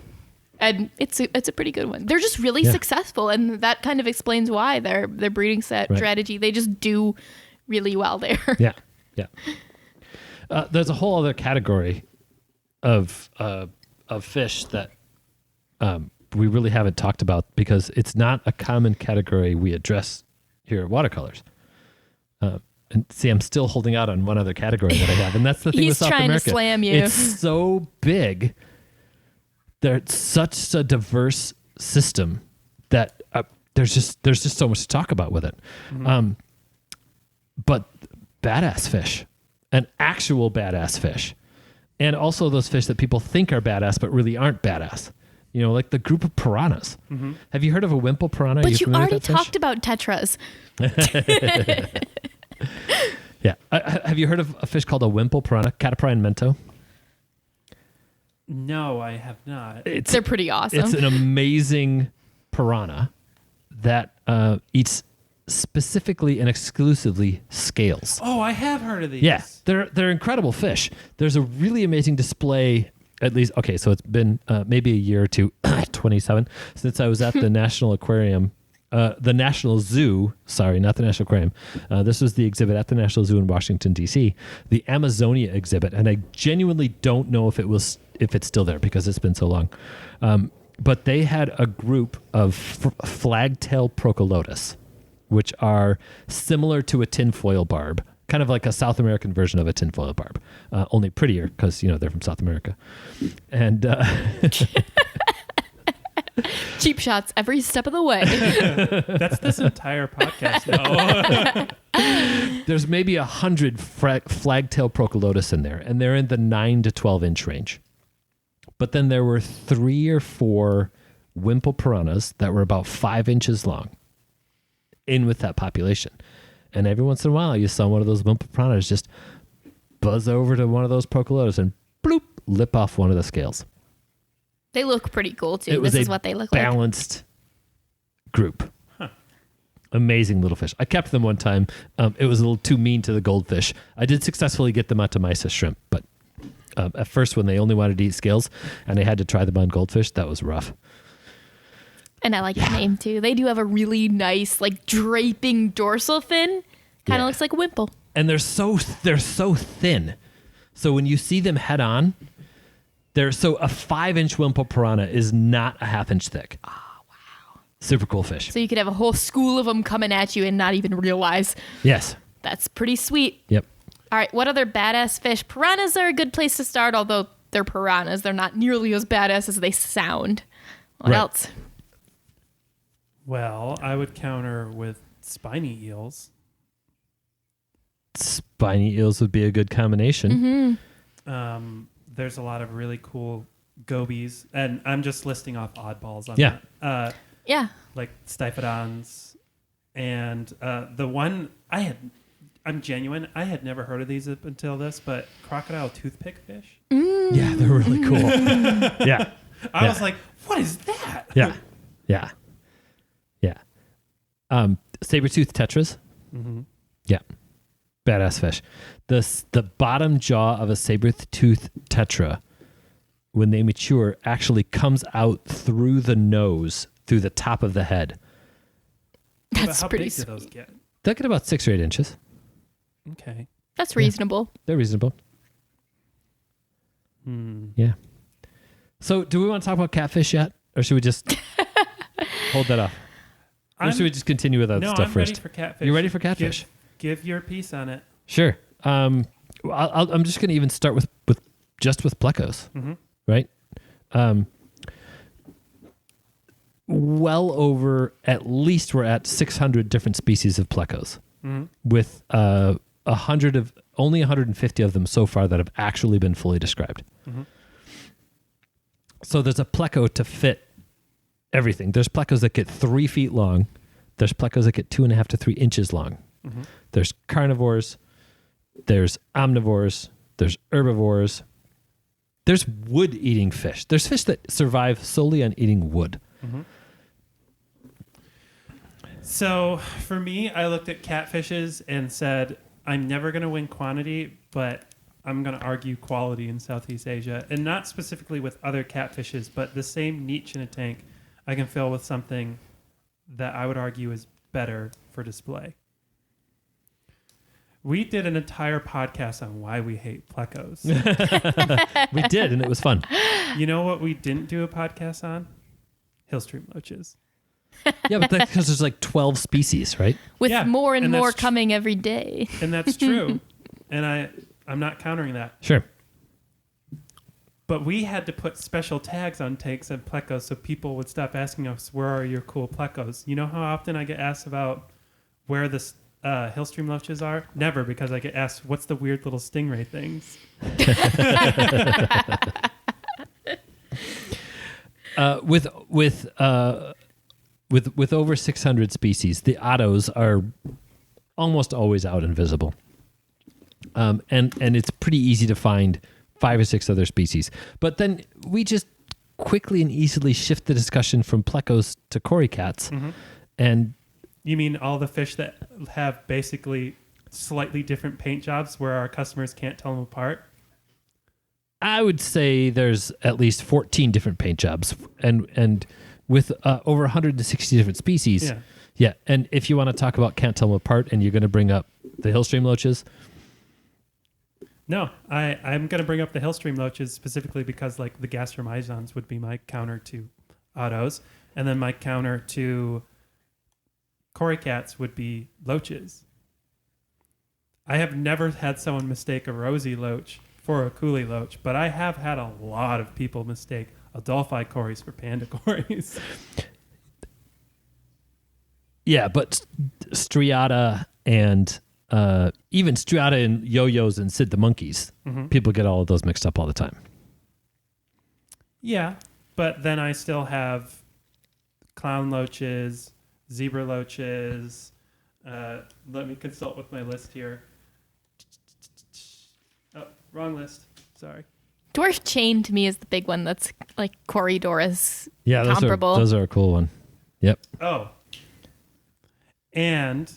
And it's a pretty good one. They're just really Yeah. successful, and that kind of explains why their breeding Right. strategy. They just do really well there. Yeah. Yeah. There's a whole other category of fish that we really haven't talked about because it's not a common category we address here at Watercolors. And see, I'm still holding out on one other category that I have, and that's the thing with He's South trying to America. slam you. It's so big. There's such a diverse system that there's just so much to talk about with it. But badass fish, an actual badass fish, and also those fish that people think are badass but really aren't badass. You know, like the group of piranhas. Have you heard of a wimple piranha? Are But you familiar with already that fish? talked about tetras. Yeah. Have you heard of a fish called a wimple piranha? Cataprine mento. No, I have not. They're pretty awesome. It's an amazing piranha that eats specifically and exclusively scales. Oh, I have heard of these. Yeah, they're incredible fish. There's a really amazing display. At least, okay, so it's been maybe a year or two, 27, since I was at the National Aquarium, the National Zoo. Sorry, not the National Aquarium. This was the exhibit at the National Zoo in Washington D.C., the Amazonia exhibit, and I genuinely don't know if it's still there because it's been so long. But they had a group of flagtail Procholotus, which are similar to a tinfoil barb, kind of like a South American version of a tinfoil barb, only prettier because, you know, they're from South America. And Cheap shots every step of the way. That's this entire podcast now. there's maybe 100 flagtail Procholotus in there, and they're in the 9 to 12 inch range. But then there were 3 or 4 wimple piranhas that were about 5 inches long in with that population. And every once in a while, you saw one of those wimple piranhas just buzz over to one of those Procholotus and bloop, lip off one of the scales. They look pretty cool too. It was This is a what they look like. balanced group. Amazing little fish. I kept them one time. It was a little too mean to the goldfish. I did successfully get them out to mysis shrimp, but at first when they only wanted to eat scales and I had to try them on goldfish, that was rough. And I like the name too. They do have a really nice, like draping dorsal fin. Kind of Yeah. looks like a wimple. And they're so thin. So when you see them head on, a 5-inch wimple piranha is not a half-inch thick. Oh, wow. Super cool fish. So you could have a whole school of them coming at you and not even realize. Yes. That's pretty sweet. Yep. All right, what other badass fish? Piranhas are a good place to start, although they're piranhas. They're not nearly as badass as they sound. What Right. else? Well, I would counter with spiny eels. Spiny eels would be a good combination. Mm-hmm. There's a lot of really cool gobies, and I'm just listing off oddballs on Yeah. that. Yeah. Like Stiphodons, and the one I'm genuine. I had never heard of these up until this, but crocodile toothpick fish. Yeah, they're really cool. Yeah. I was like, what is that? Yeah. Yeah. Yeah. Saber-tooth tetras. Mm-hmm. Yeah. Badass fish. The bottom jaw of a saber-tooth tetra, when they mature, actually comes out through the nose, through the top of the head. But That's how pretty big do sweet. those get? They get about 6 or 8 inches. Okay. That's reasonable. They're reasonable. Yeah. So do we want to talk about catfish yet? Or should we just hold that off? Or should we just continue with other No, stuff I'm first? ready for catfish. You ready for catfish? Give your piece on it. Sure. I'm just going to even start with plecos, right? Well over, at least we're at 600 different species of plecos with 150 of them so far that have actually been fully described. So there's a pleco to fit everything. There's plecos that get 3 feet long. There's plecos that get 2.5 to 3 inches long. There's carnivores. There's omnivores. There's herbivores. There's wood-eating fish. There's fish that survive solely on eating wood. So for me, I looked at catfishes and said, I'm never going to win quantity, but I'm going to argue quality in Southeast Asia. And not specifically with other catfishes, but the same niche in a tank I can fill with something that I would argue is better for display. We did an entire podcast on why we hate plecos. We did, and it was fun. You know what we didn't do a podcast on? Hillstream loaches. Yeah, but that's because there's like 12 species, right? With Yeah, more and and more that's coming every day. And that's true. And I'm not countering that. Sure. But we had to put special tags on tanks and plecos so people would stop asking us, where are your cool plecos? You know how often I get asked about where the Hillstream loaches are? Never, because I get asked, what's the weird little stingray things? With over 600 species, the ottos are almost always out and visible. And it's pretty easy to find 5 or 6 other species. But then we just quickly and easily shift the discussion from plecos to cory cats. And You mean all the fish that have basically slightly different paint jobs where our customers can't tell them apart? I would say there's at least 14 different paint jobs, and with over 160 different species. Yeah. Yeah. And if you want to talk about can't tell them apart, and you're going to bring up the Hillstream loaches, No, I'm going to bring up the Hillstream loaches specifically because like the gastromyzons would be my counter to ottos, and then my counter to cory cats would be loaches. I have never had someone mistake a rosy loach for a coolie loach, but I have had a lot of people mistake Adelphi cories for panda cories. yeah, but striata and even striata and yo-yos and Sid the monkeys, people get all of those mixed up all the time. Yeah, but then I still have clown loaches, zebra loaches. Let me consult with my list here. Oh, wrong list. Sorry. Dwarf chain to me is the big one that's like Corydoras Yeah, comparable. those are a cool one. Yep. Oh. And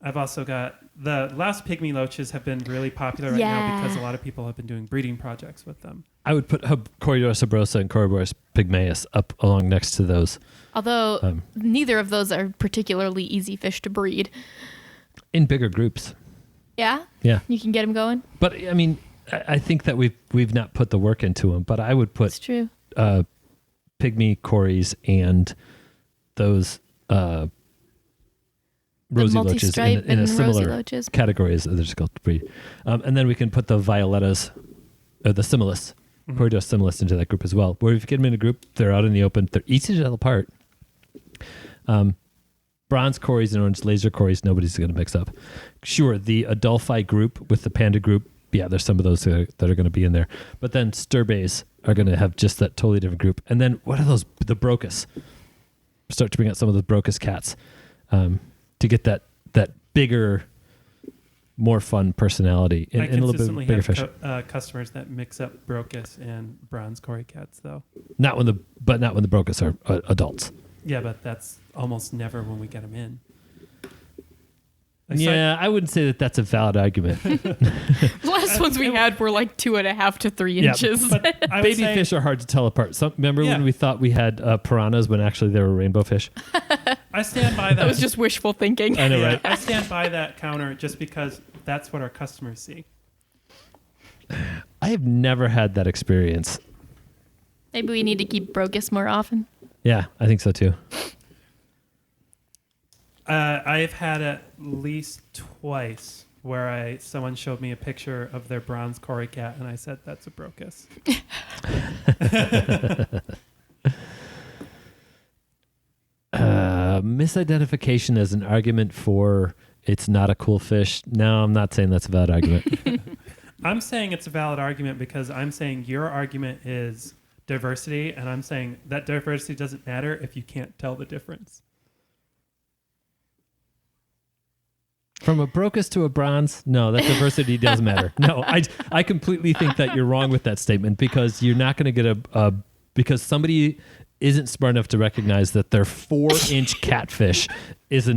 I've also got the last pygmy loaches have been really popular right now Yeah. because a lot of people have been doing breeding projects with them. I would put Corydoras sabrosa and Corydoras pygmaeus up along next to those Although neither of those are particularly easy fish to breed. in bigger groups. Yeah? Yeah. You can get them going? But I mean, I think that we've not put the work into them, but I would It's put true. pygmy cories and those rosy loaches multi-stripe in a and rosy similar loaches. category as they're just called to breed. And then we can put the violettas, the similis, Corydoras similis into that group as well. Where if you get them in a group, they're out in the open. They're easy to tell apart. Bronze cories and orange laser cories, nobody's going to mix up. Sure, the Adelphi group with the panda group, yeah, there's some of those that are going to be in there. But then Sturbays are going to have just that totally different group. And then what are those? The Brocas. Start to bring out some of the Brocas cats to get that bigger, more fun personality I and a little bit consistently bigger have fish. customers that mix up Brocas and bronze cory cats, though. Not when the Brocas are adults. Yeah, but that's almost never when we get them in. Yeah, I wouldn't say that that's a valid argument. The last ones we had were like 2.5 to 3 Yeah, inches. But I would Baby say, fish are hard to tell apart. Remember Yeah. when we thought we had piranhas when actually they were rainbow fish? I stand by that. That was just wishful thinking. I know, Yeah, right? I stand by that counter just because that's what our customers see. I have never had that experience. Maybe we need to keep Brocas more often. Yeah, I think so too. I've had at least twice where someone showed me a picture of their bronze cory cat, and I said, that's a Brocas. Misidentification as an argument for it's not a cool fish. No, I'm not saying that's a valid argument. I'm saying it's a valid argument because I'm saying your argument is diversity, and I'm saying that diversity doesn't matter if you can't tell the difference. From a Brocus to a bronze, no, that diversity does matter. No, I completely think that you're wrong with that statement because you're not going to get because somebody isn't smart enough to recognize that their 4-inch catfish is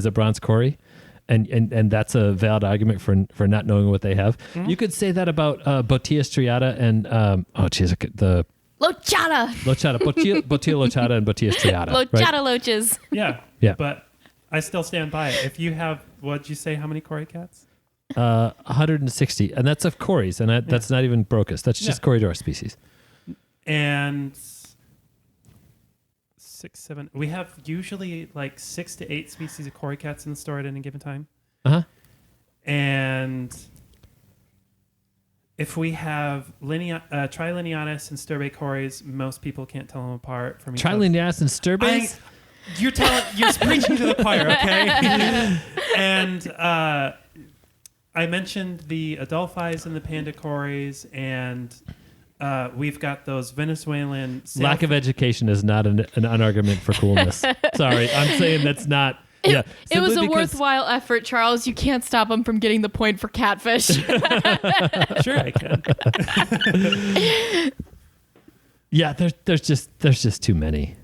a bronze Cory. And that's a valid argument for not knowing what they have. Mm-hmm. You could say that about Botilla striata and the Lochata. Botilla lochata and Botilla striata. Lochata right? loaches. Yeah. Yeah. But I still stand by it. If you have, what'd you say, how many Cory cats? 160. And that's of Cory's, and that's not even Brocus. That's just Corydoras species. And 6, 7. We have usually like 6 to 8 species of Cory cats in the store at any given time. Uh-huh. And if we have Trilineatus and Sturbe Cories, most people can't tell them apart from each other. Trilineatus and Sturbes? You're preaching to the choir, okay? And I mentioned the Adolphis and the Panda Cories, and we've got those Venezuelan... Lack of education is not an argument for coolness. Sorry, I'm saying that's not... It was a worthwhile effort, Charles. You can't stop him from getting the point for catfish. Sure I can. Yeah, there's just too many.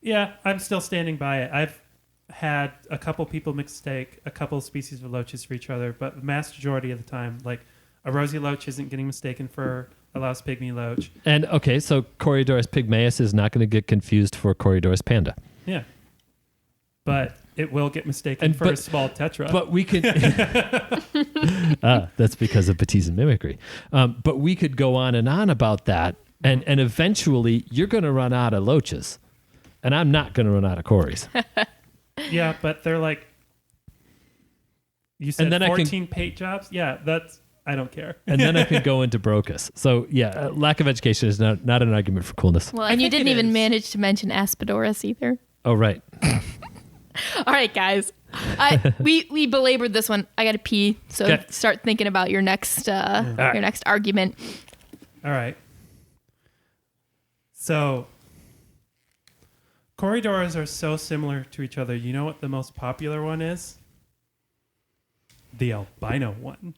Yeah, I'm still standing by it. I've had a couple people mistake a couple species of loaches for each other, but the vast majority of the time, like a rosy loach isn't getting mistaken for a Laos pygmy loach. And okay, so Corydoras pygmaeus is not going to get confused for Corydoras panda. Yeah. But it will get mistaken for a small tetra. But we could... that's because of Batesian mimicry. But we could go on and on about that, and eventually you're going to run out of loaches. And I'm not going to run out of Corys. Yeah, but they're like... You said 14 paint jobs? Yeah, I don't care. And then I could go into Brocus. So yeah, lack of education is not an argument for coolness. Well, and you didn't even manage to mention Aspidoras either. Oh, right. All right, guys. We belabored this one. I got to pee, so start thinking about your next next argument. All right. So, Corydoras are so similar to each other. You know what the most popular one is? The albino one.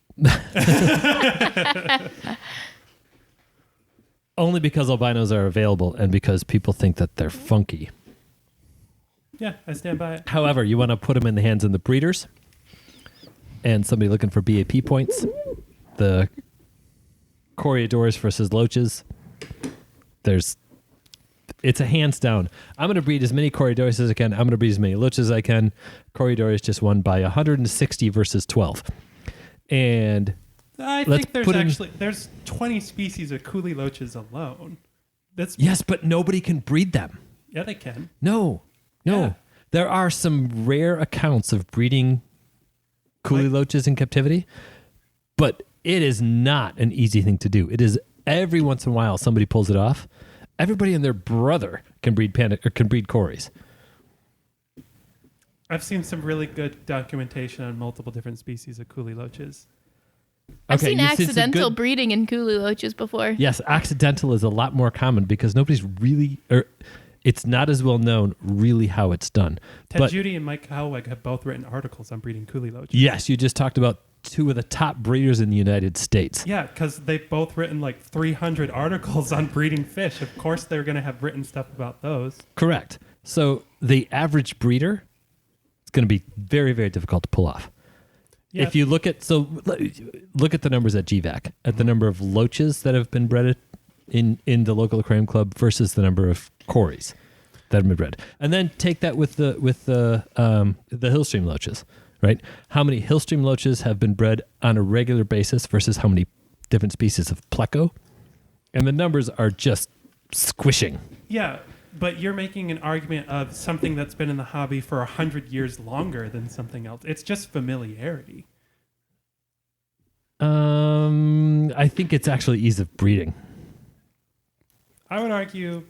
Only because albinos are available and because people think that they're funky. Yeah, I stand by it. However, you want to put them in the hands of the breeders and somebody looking for BAP points. The Corydoras versus loaches. It's a hands down. I'm going to breed as many Corydoras as I can. I'm going to breed as many loaches as I can. Corydoras just won by 160 versus 12. And I think there's 20 species of coolie loaches alone. Yes, but nobody can breed them. Yeah, they can. No. Yeah. There are some rare accounts of breeding coolie loaches in captivity, but it is not an easy thing to do. It is every once in a while somebody pulls it off. Everybody and their brother can breed panda or can breed Corys. I've seen some really good documentation on multiple different species of coolie loaches. I've seen accidental breeding in coolie loaches before. Yes, accidental is a lot more common because nobody's really, it's not as well known really how it's done. Ted Judy and Mike Howeg have both written articles on breeding coolie loaches. Yes, you just talked about two of the top breeders in the United States. Yeah, because they've both written like 300 articles on breeding fish. Of course, they're going to have written stuff about those. Correct. So the average breeder, it's going to be very, very difficult to pull off. Yeah. If you look at the numbers at GVAC, at the number of loaches that have been bred in the local aquarium club versus the number of Corys that have been bred, and then take that with the Hillstream loaches, right? How many Hillstream loaches have been bred on a regular basis versus how many different species of pleco, and the numbers are just squishing. Yeah, but you're making an argument of something that's been in the hobby for 100 years longer than something else. It's just familiarity. I think it's actually ease of breeding. I would argue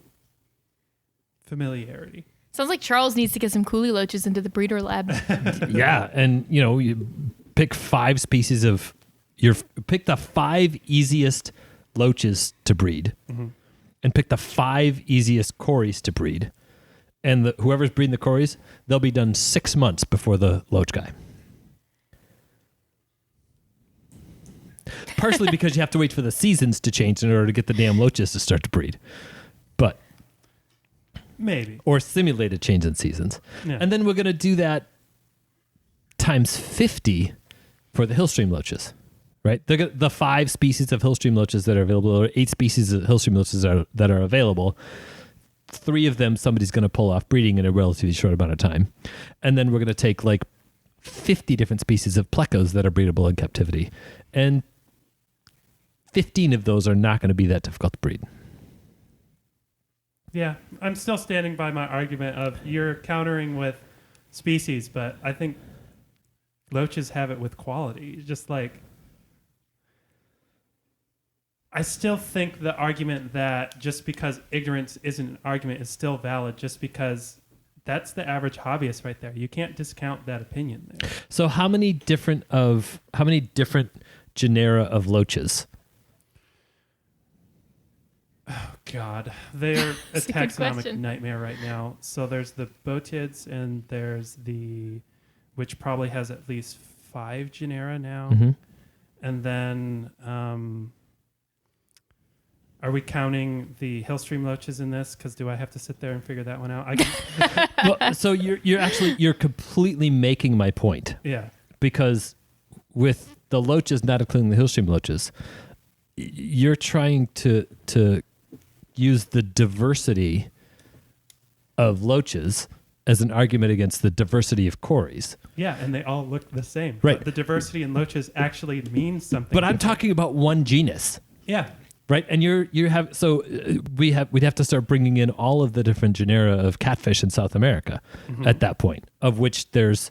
familiarity. Sounds like Charles needs to get some coolie loaches into the breeder lab. Yeah, and you pick 5 species of pick the 5 easiest loaches to breed, and pick the 5 easiest cories to breed, and whoever's breeding the cories, they'll be done 6 months before the loach guy. Partially because you have to wait for the seasons to change in order to get the damn loaches to start to breed, but Maybe. or simulated change in seasons, Yeah. and then we're gonna do that times 50 for the Hillstream loaches. Right, the 5 species of Hillstream loaches that are available, or 8 species of Hillstream loaches that are available. 3 of them somebody's going to pull off breeding in a relatively short amount of time, and then we're going to take like 50 different species of plecos that are breedable in captivity, and 15 of those are not going to be that difficult to breed. Yeah, I'm still standing by my argument of you're countering with species, but I think loaches have it with quality. Just like, I still think the argument that just because ignorance isn't an argument is still valid, just because that's the average hobbyist right there. You can't discount that opinion there. So how many different genera of loaches? God, they're a That's a good taxonomic question. nightmare right now. So there's the botids, and there's which probably has at least 5 genera now. Mm-hmm. And then, are we counting the Hillstream loaches in this? Because do I have to sit there and figure that one out? Well, so you're completely making my point, Yeah. because with the loaches, not including the Hillstream loaches, you're trying to use the diversity of loaches as an argument against the diversity of cories. Yeah, and they all look the same. Right. But the diversity in loaches actually means something. But I'm different. talking about one genus, Yeah. right? And we'd have to start bringing in all of the different genera of catfish in South America at that point, of which there's.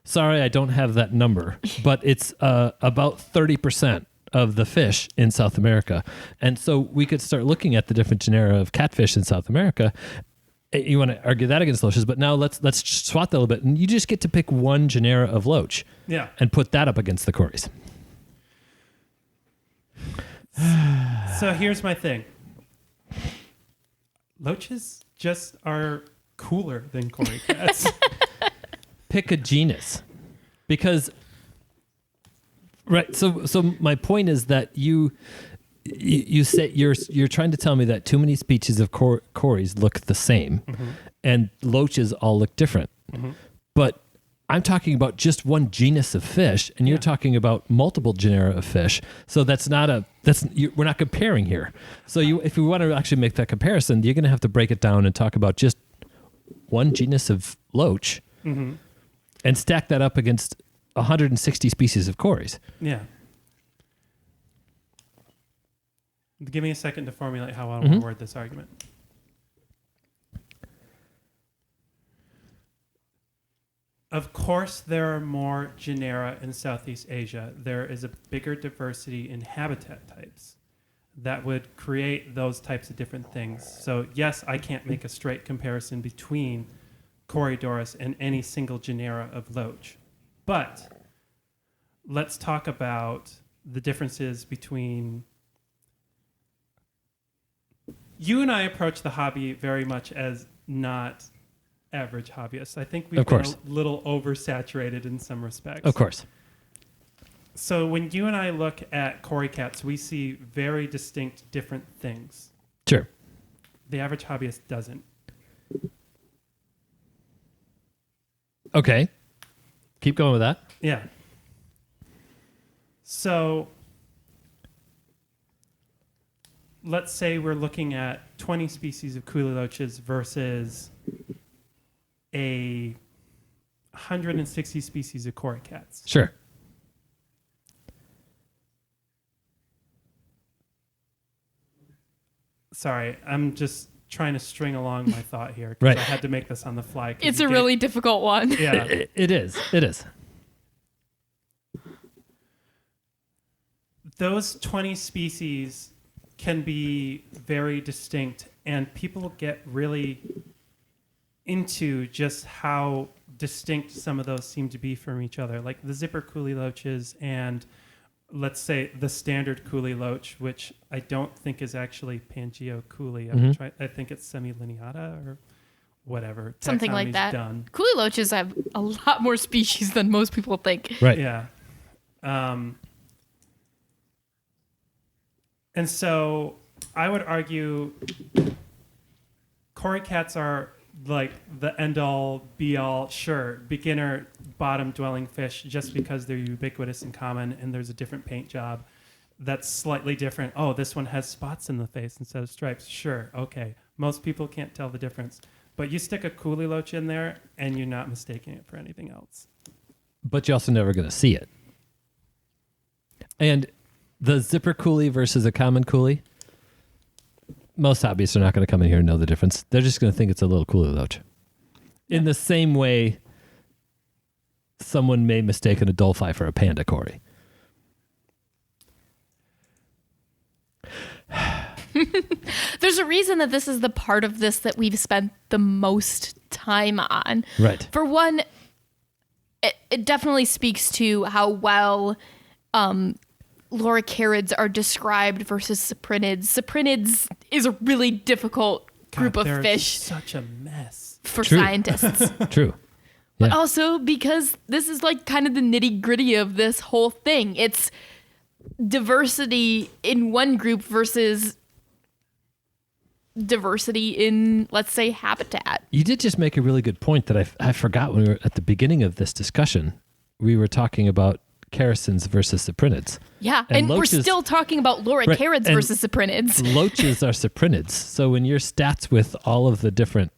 Sorry, I don't have that number, but it's about 30% of the fish in South America. And so we could start looking at the different genera of catfish in South America. You want to argue that against loaches, but now let's swat that a little bit. And you just get to pick one genera of loach Yeah. and put that up against the cories. So here's my thing. Loaches just are cooler than cory cats. Pick a genus, because right. So my point is that you say you're trying to tell me that too many species of cories look the same, and loaches all look different. But I'm talking about just one genus of fish, and you're talking about multiple genera of fish. So we're not comparing here. So if we want to actually make that comparison, you're going to have to break it down and talk about just one genus of loach. And stack that up against 160 species of cories. Yeah. Give me a second to formulate how I want to word this argument. Of course, there are more genera in Southeast Asia. There is a bigger diversity in habitat types that would create those types of different things. So yes, I can't make a straight comparison between Corydoras and any single genera of loach. But let's talk about the differences between... You and I approach the hobby very much as not average hobbyists. I think we've been a little oversaturated in some respects. Of course. So when you and I look at cory cats, we see very distinct different things. Sure. The average hobbyist doesn't. Okay. Keep going with that. Yeah. So let's say we're looking at 20 species of coolie loaches versus 160 species of cory cats. Sure. Sorry, I'm just trying to string along my thought here because Right. I had to make this on the fly. It's a really difficult one. Yeah. It is. It is. Those 20 species can be very distinct and people get really into just how distinct some of those seem to be from each other, like the zipper coolie loaches and let's say the standard coolie loach, which I don't think is actually Pangeo coolie. I think it's semilineata or whatever. Something like Taxonomy's that. Done. Coolie loaches have a lot more species than most people think. Right. Yeah. And so I would argue Cory cats are like the end-all, be-all, sure, beginner bottom-dwelling fish just because they're ubiquitous and common and there's a different paint job that's slightly different. Oh, this one has spots in the face instead of stripes. Sure, okay. Most people can't tell the difference. But you stick a coolie loach in there and you're not mistaking it for anything else. But you're also never going to see it. And the zipper coolie versus a common coolie, most hobbyists are not going to come in here and know the difference. They're just going to think it's a little coolie loach. In the same way someone may mistake an Adolphi for a panda Cory. There's a reason that this is the part of this that we've spent the most time on. Right. For one, it definitely speaks to how well loricarids are described versus cyprinids. Cyprinids is a really difficult group of they're fish such a mess. for True. scientists. True. But Yeah. also because this is like kind of the nitty gritty of this whole thing. It's diversity in one group versus diversity in, let's say, habitat. You did just make a really good point that I forgot when we were at the beginning of this discussion. We were talking about characins versus cyprinids. Yeah, And and we're loaches- still talking about loricarids Right, and versus cyprinids. Loaches are cyprinids. So when your stats with all of the different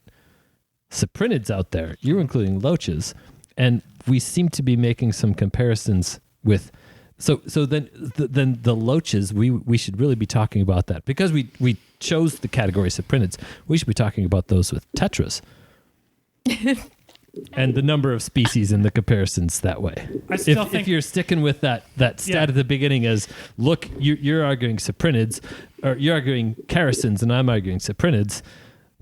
cyprinids out there, you're including loaches. And we seem to be making some comparisons with... So then the loaches, we should really be talking about that. Because we chose the category cyprinids, we should be talking about those with tetras. And the number of species in the comparisons that way. I still If think you're sticking with that stat Yeah. at the beginning as, look, you're arguing cyprinids, or you're arguing characins, and I'm arguing cyprinids.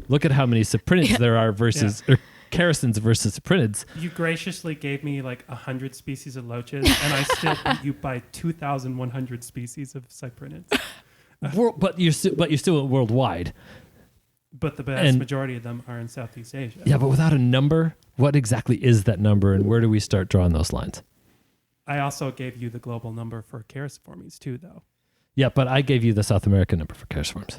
Look at how many cyprinids there are versus or characins versus cyprinids. you graciously gave me like 100 species of loaches, and I still beat you by 2,100 species of cyprinids. But you're still worldwide. But the vast And- majority of them are in Southeast Asia. Yeah, but without a number, what exactly is that number, and where do we start drawing those lines? I also gave you the global number for Characiformes too, though. Yeah, but I gave you the South American number for chariciforms.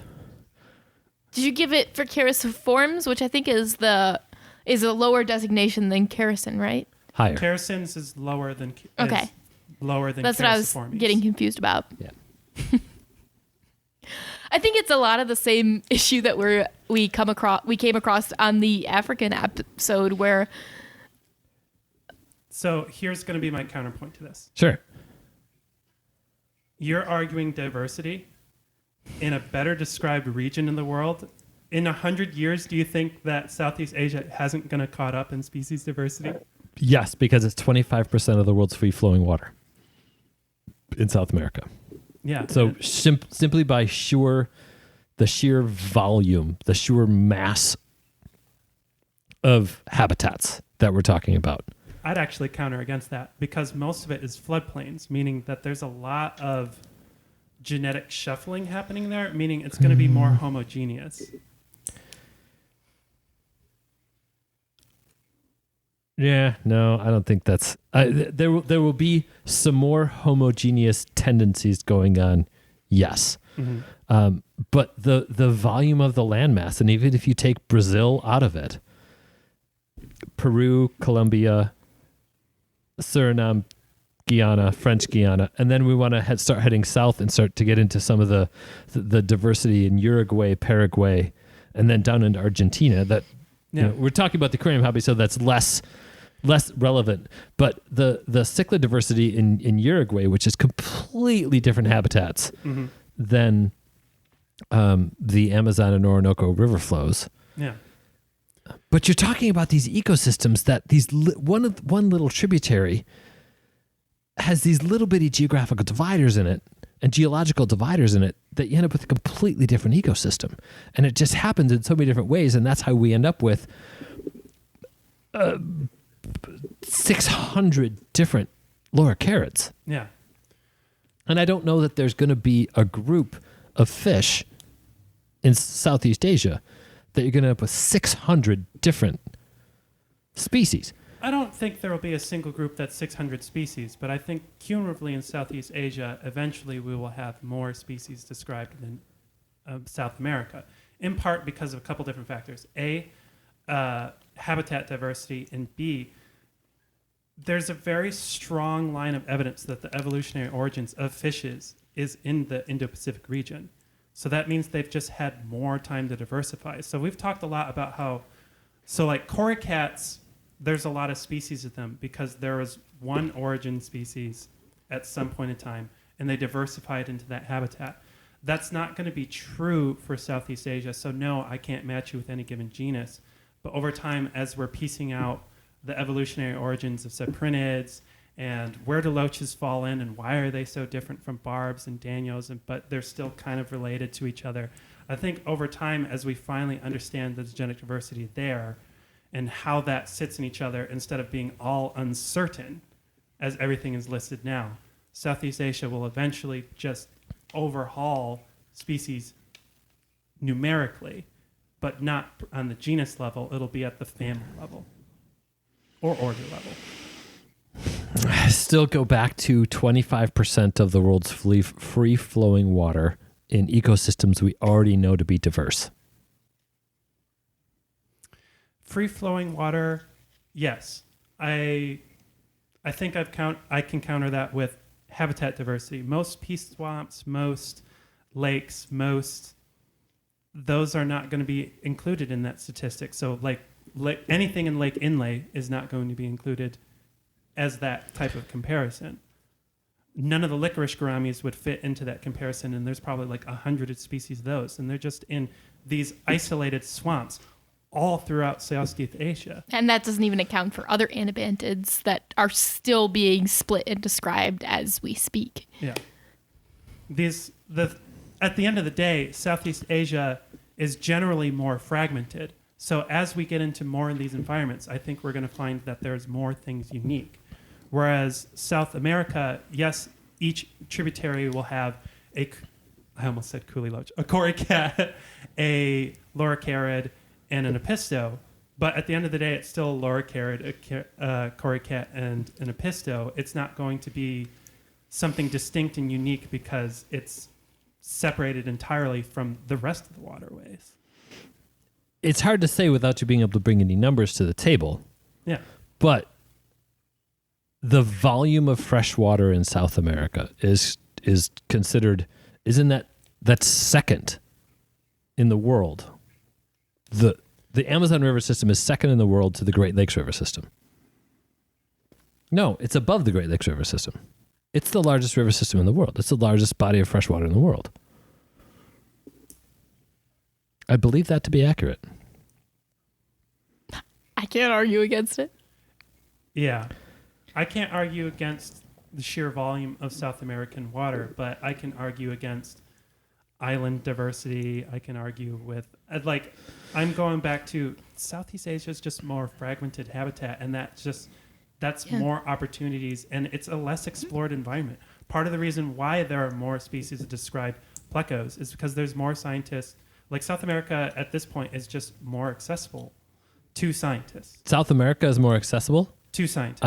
Did you give it for Characiformes, which I think is a lower designation than characin, right? Higher. Characins is lower than Okay. is lower than That's what I was Characiformes. getting confused about. Yeah. I think it's a lot of the same issue that we came across on the African episode where So here's going to be my counterpoint to this. Sure. You're arguing diversity in a better described region in the world. In 100 years, do you think that Southeast Asia hasn't going to caught up in species diversity? Yes, because it's 25% of the world's free-flowing water in South America. Yeah. So simply by the sheer volume, the sheer mass of habitats that we're talking about. I'd actually counter against that because most of it is floodplains, meaning that there's a lot of genetic shuffling happening there, meaning it's going to be more homogeneous. Yeah, no, I don't think that's... there will be some more homogeneous tendencies going on, yes. Mm-hmm. But the volume of the landmass, and even if you take Brazil out of it, Peru, Colombia, Suriname, Guyana, French Guiana, and then we want to start heading south and start to get into some of the diversity in Uruguay, Paraguay, and then down into Argentina. That you know, we're talking about the aquarium hobby, so that's less relevant. But the cichlid diversity in Uruguay, which is completely different habitats Mm-hmm. than the Amazon and Orinoco river flows. Yeah. But you're talking about these ecosystems that one little tributary has these little bitty geographical dividers in it, and geological dividers in it that you end up with a completely different ecosystem. And it just happens in so many different ways. And that's how we end up with 600 different loricarids. Yeah. And I don't know that there's going to be a group of fish in Southeast Asia that you're going to end up with 600 different species. I don't think there will be a single group that's 600 species, but I think cumulatively in Southeast Asia, eventually we will have more species described than South America, in part because of a couple different factors. A, habitat diversity, and B, there's a very strong line of evidence that the evolutionary origins of fishes is in the Indo-Pacific region. So that means they've just had more time to diversify. So we've talked a lot about how, so like corycats, there's a lot of species of them because there was one origin species at some point in time, and they diversified into that habitat. That's not going to be true for Southeast Asia. So no, I can't match you with any given genus. But over time, as we're piecing out the evolutionary origins of cyprinids and where do loaches fall in and why are they so different from barbs and danios, but they're still kind of related to each other. I think over time, as we finally understand the genetic diversity there and how that sits in each other instead of being all uncertain as everything is listed now, Southeast Asia will eventually just overhaul species numerically, but not on the genus level. It'll be at the family level or order level. I still go back to 25% of the world's free-flowing water in ecosystems we already know to be diverse. Free-flowing water, yes. I think I can counter that with habitat diversity. Most peat swamps, most lakes, those are not going to be included in that statistic. So anything in Lake Inle is not going to be included as that type of comparison. None of the licorice gouramis would fit into that comparison, and there's probably like 100 species of those, and they're just in these isolated swamps all throughout Southeast Asia. And that doesn't even account for other anabantids that are still being split and described as we speak. Yeah. At the end of the day, Southeast Asia is generally more fragmented. So as we get into more of these environments, I think we're going to find that there's more things unique. Whereas South America, yes, each tributary will have I almost said cooley-loach, a corycat, a loricarid, and an episto. But at the end of the day, it's still a loricarid, a corycat, and an episto. It's not going to be something distinct and unique because it's separated entirely from the rest of the waterways. It's hard to say without you being able to bring any numbers to the table. Yeah. But the volume of fresh water in South America is considered, that's second in the world. The Amazon River system is second in the world to the Great Lakes River system. No, it's above the Great Lakes River system. It's the largest river system in the world. It's the largest body of fresh water in the world. I believe that to be accurate. I can't argue against it. Yeah. I can't argue against the sheer volume of South American water, but I can argue against island diversity. I can argue with, I'm going back to Southeast Asia is just more fragmented habitat, and that's more opportunities, and it's a less explored environment. Part of the reason why there are more species that describe plecos is because there's more scientists. Like South America at this point is just more accessible to scientists. South America is more accessible? To scientists.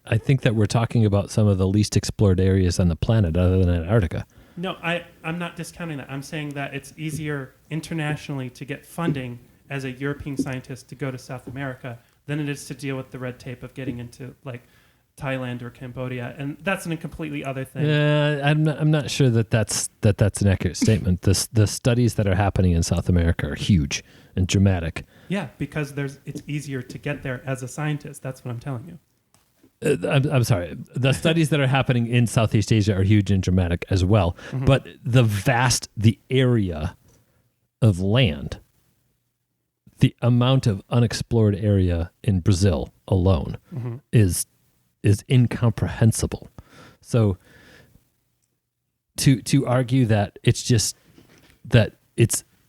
I think that we're talking about some of the least explored areas on the planet other than Antarctica. No, I'm not discounting that. I'm saying that it's easier internationally to get funding as a European scientist to go to South America than it is to deal with the red tape of getting into Thailand or Cambodia, and that's a completely other thing. I'm not sure that's an accurate statement. The studies that are happening in South America are huge and dramatic. Yeah, because it's easier to get there as a scientist. That's what I'm telling you. I'm sorry. The studies that are happening in Southeast Asia are huge and dramatic as well. Mm-hmm. But the area of land, the amount of unexplored area in Brazil alone is incomprehensible. So to argue that it's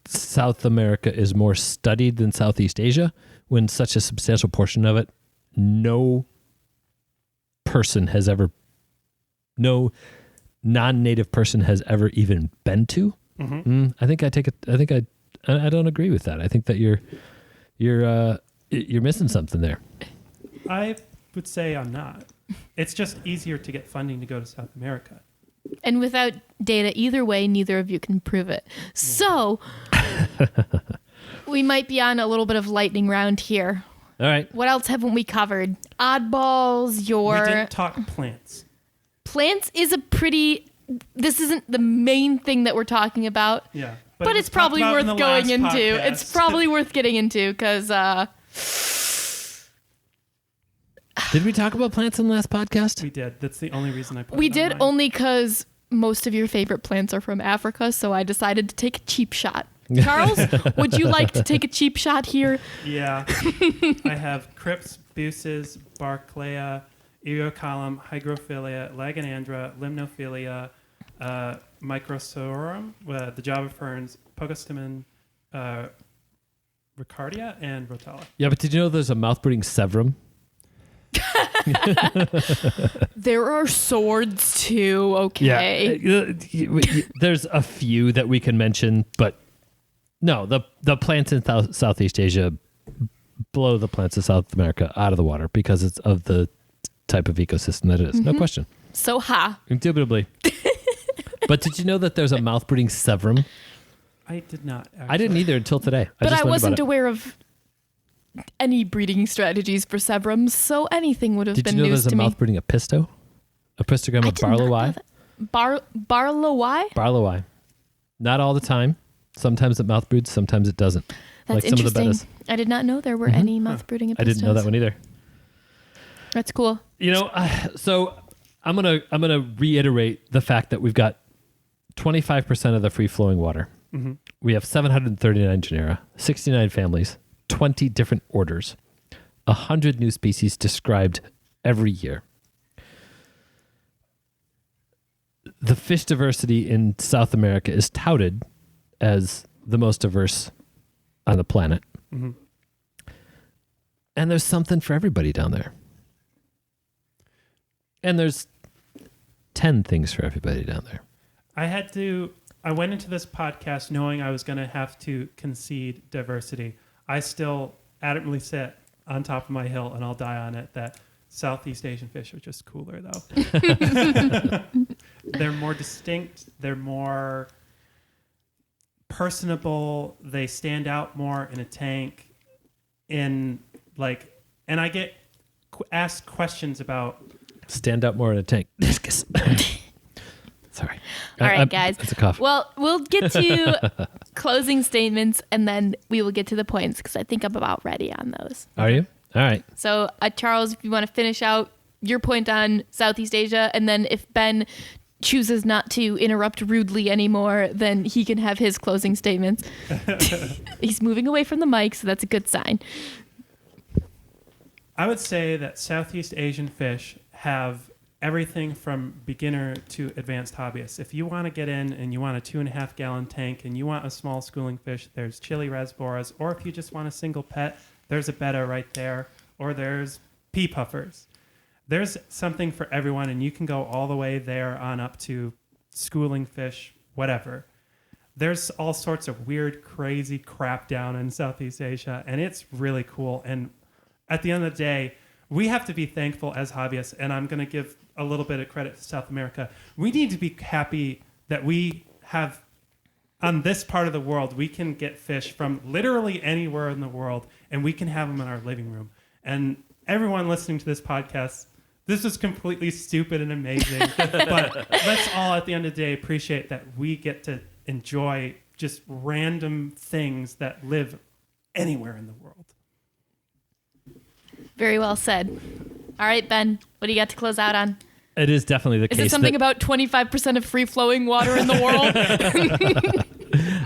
South America is more studied than Southeast Asia, when such a substantial portion of it, no non-native person has ever even been to. I don't agree with that. I think that you're missing something there. I would say I'm not. It's just easier to get funding to go to South America. And without data either way, neither of you can prove it. So we might be on a little bit of lightning round here. All right. What else haven't we covered? Oddballs, We didn't talk plants. Plants is this isn't the main thing that we're talking about. Yeah. But it was it's probably talked about worth in the going last into. podcast. It's probably worth getting into because Did we talk about plants in the last podcast? We did. That's the only reason I put we it did on mine. only because most of your favorite plants are from Africa, so I decided to take a cheap shot. Charles, would you like to take a cheap shot here? Yeah. I have Crypts, Buces, Barclaya, Eriocolum, Hygrophila, Lagonandra, Limnophilia, Microsorum, the Java ferns, Pogostemon, Ricardia, and Rotella. Yeah, but did you know there's a mouth-breathing severum? There are swords too, okay? Yeah. There's a few that we can mention, but no, the plants in Southeast Asia blow the plants of South America out of the water because it's of the type of ecosystem that it is. No question. So Indubitably. But did you know that there's a mouth-breathing severum? I did not. Actually. I didn't either until today. But just I learned wasn't about it. aware of any breeding strategies for severums, so anything would have Did been you know news there's a to me. mouth-breathing episto? Epistogram I of did not know Barlowi? that. Barlowi? Barlowi. Not all the time. Sometimes it mouth broods, sometimes it doesn't. That's like some of the interesting. bettas. I did not know there were any mouth brooding epistos. I didn't know that one either. That's cool. You know, so I'm gonna reiterate the fact that we've got 25% of the free flowing water. Mm-hmm. We have 739 genera, 69 families, 20 different orders, 100 new species described every year. The fish diversity in South America is touted as the most diverse on the planet. Mm-hmm. And there's something for everybody down there. And there's 10 things for everybody down there. I went into this podcast knowing I was going to have to concede diversity. I still adamantly sit on top of my hill, and I'll die on it, that Southeast Asian fish are just cooler, though. They're more distinct. They're more personable. They stand out more in a tank. And I get asked questions about... Stand out more in a tank. Discus. Sorry. All right, guys. That's a cough. Well, we'll get to closing statements, and then we will get to the points, because I think I'm about ready on those. Are you? All right. So, Charles, if you want to finish out your point on Southeast Asia, and then if Ben chooses not to interrupt rudely anymore, then he can have his closing statements. He's moving away from the mic, so that's a good sign. I would say that Southeast Asian fish have everything from beginner to advanced hobbyists. If you want to get in and you want a 2.5 gallon tank and you want a small schooling fish, there's Chili Rasboras. Or if you just want a single pet, there's a betta right there. Or there's pea puffers. There's something for everyone, and you can go all the way there on up to schooling fish, whatever. There's all sorts of weird, crazy crap down in Southeast Asia, and it's really cool. And at the end of the day, we have to be thankful as hobbyists, and I'm going to give a little bit of credit to South America. We need to be happy that we have, on this part of the world, we can get fish from literally anywhere in the world, and we can have them in our living room. And everyone listening to this podcast, this is completely stupid and amazing, but let's all, at the end of the day, appreciate that we get to enjoy just random things that live anywhere in the world. Very well said. All right, Ben, what do you got to close out on? It is definitely the Is case. it something about 25% of free-flowing water in the world?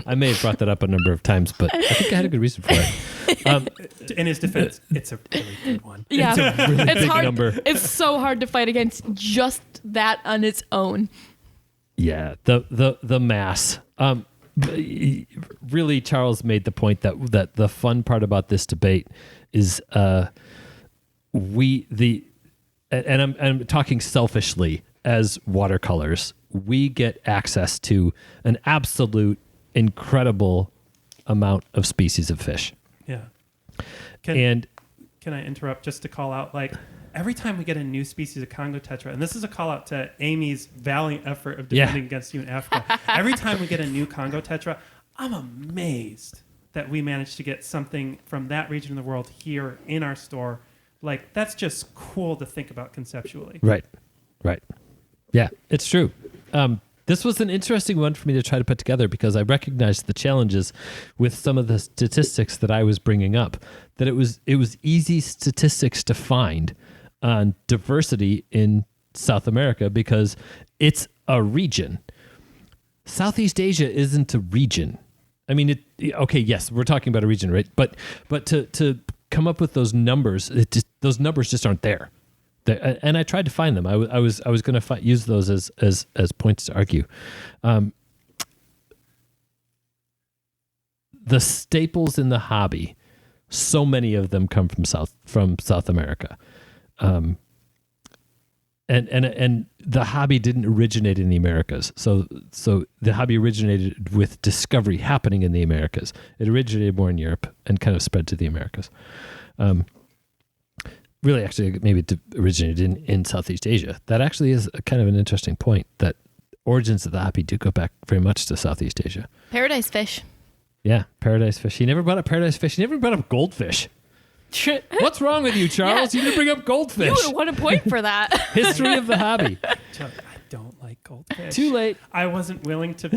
I may have brought that up a number of times, but I think I had a good reason for it. In his defense, it's a really good one. Yeah, It's a really big hard. number. It's so hard to fight against just that on its own. Yeah, the mass. Really, Charles made the point that the fun part about this debate is and I'm talking selfishly as watercolors. We get access to an absolute incredible amount of species of fish. Yeah. And Can I interrupt just to call out, like, every time we get a new species of Congo tetra, and this is a call out to Amy's valiant effort of defending against you in Africa. Every time we get a new Congo tetra, I'm amazed that we managed to get something from that region of the world here in our store. Like, that's just cool to think about conceptually. Right. Yeah, it's true. This was an interesting one for me to try to put together because I recognized the challenges with some of the statistics that I was bringing up. That it was easy statistics to find on diversity in South America because it's a region. Southeast Asia isn't a region. I mean, okay, yes, we're talking about a region, right? But to come up with those numbers, those numbers just aren't there. And I tried to find them. I was going to use those as points to argue. The staples in the hobby, so many of them come from South America, and the hobby didn't originate in the Americas. So the hobby originated with discovery happening in the Americas. It originated more in Europe and kind of spread to the Americas. Really, actually, maybe it originated in Southeast Asia. That actually is a kind of an interesting point, that origins of the hobby do go back very much to Southeast Asia. Paradise fish. Yeah, paradise fish. He never brought up paradise fish. He never brought up goldfish. What's wrong with you, Charles? Yeah. You didn't bring up goldfish. You would have won a point for that. History of the hobby. Chuck, I don't like goldfish. Too late. I wasn't willing to.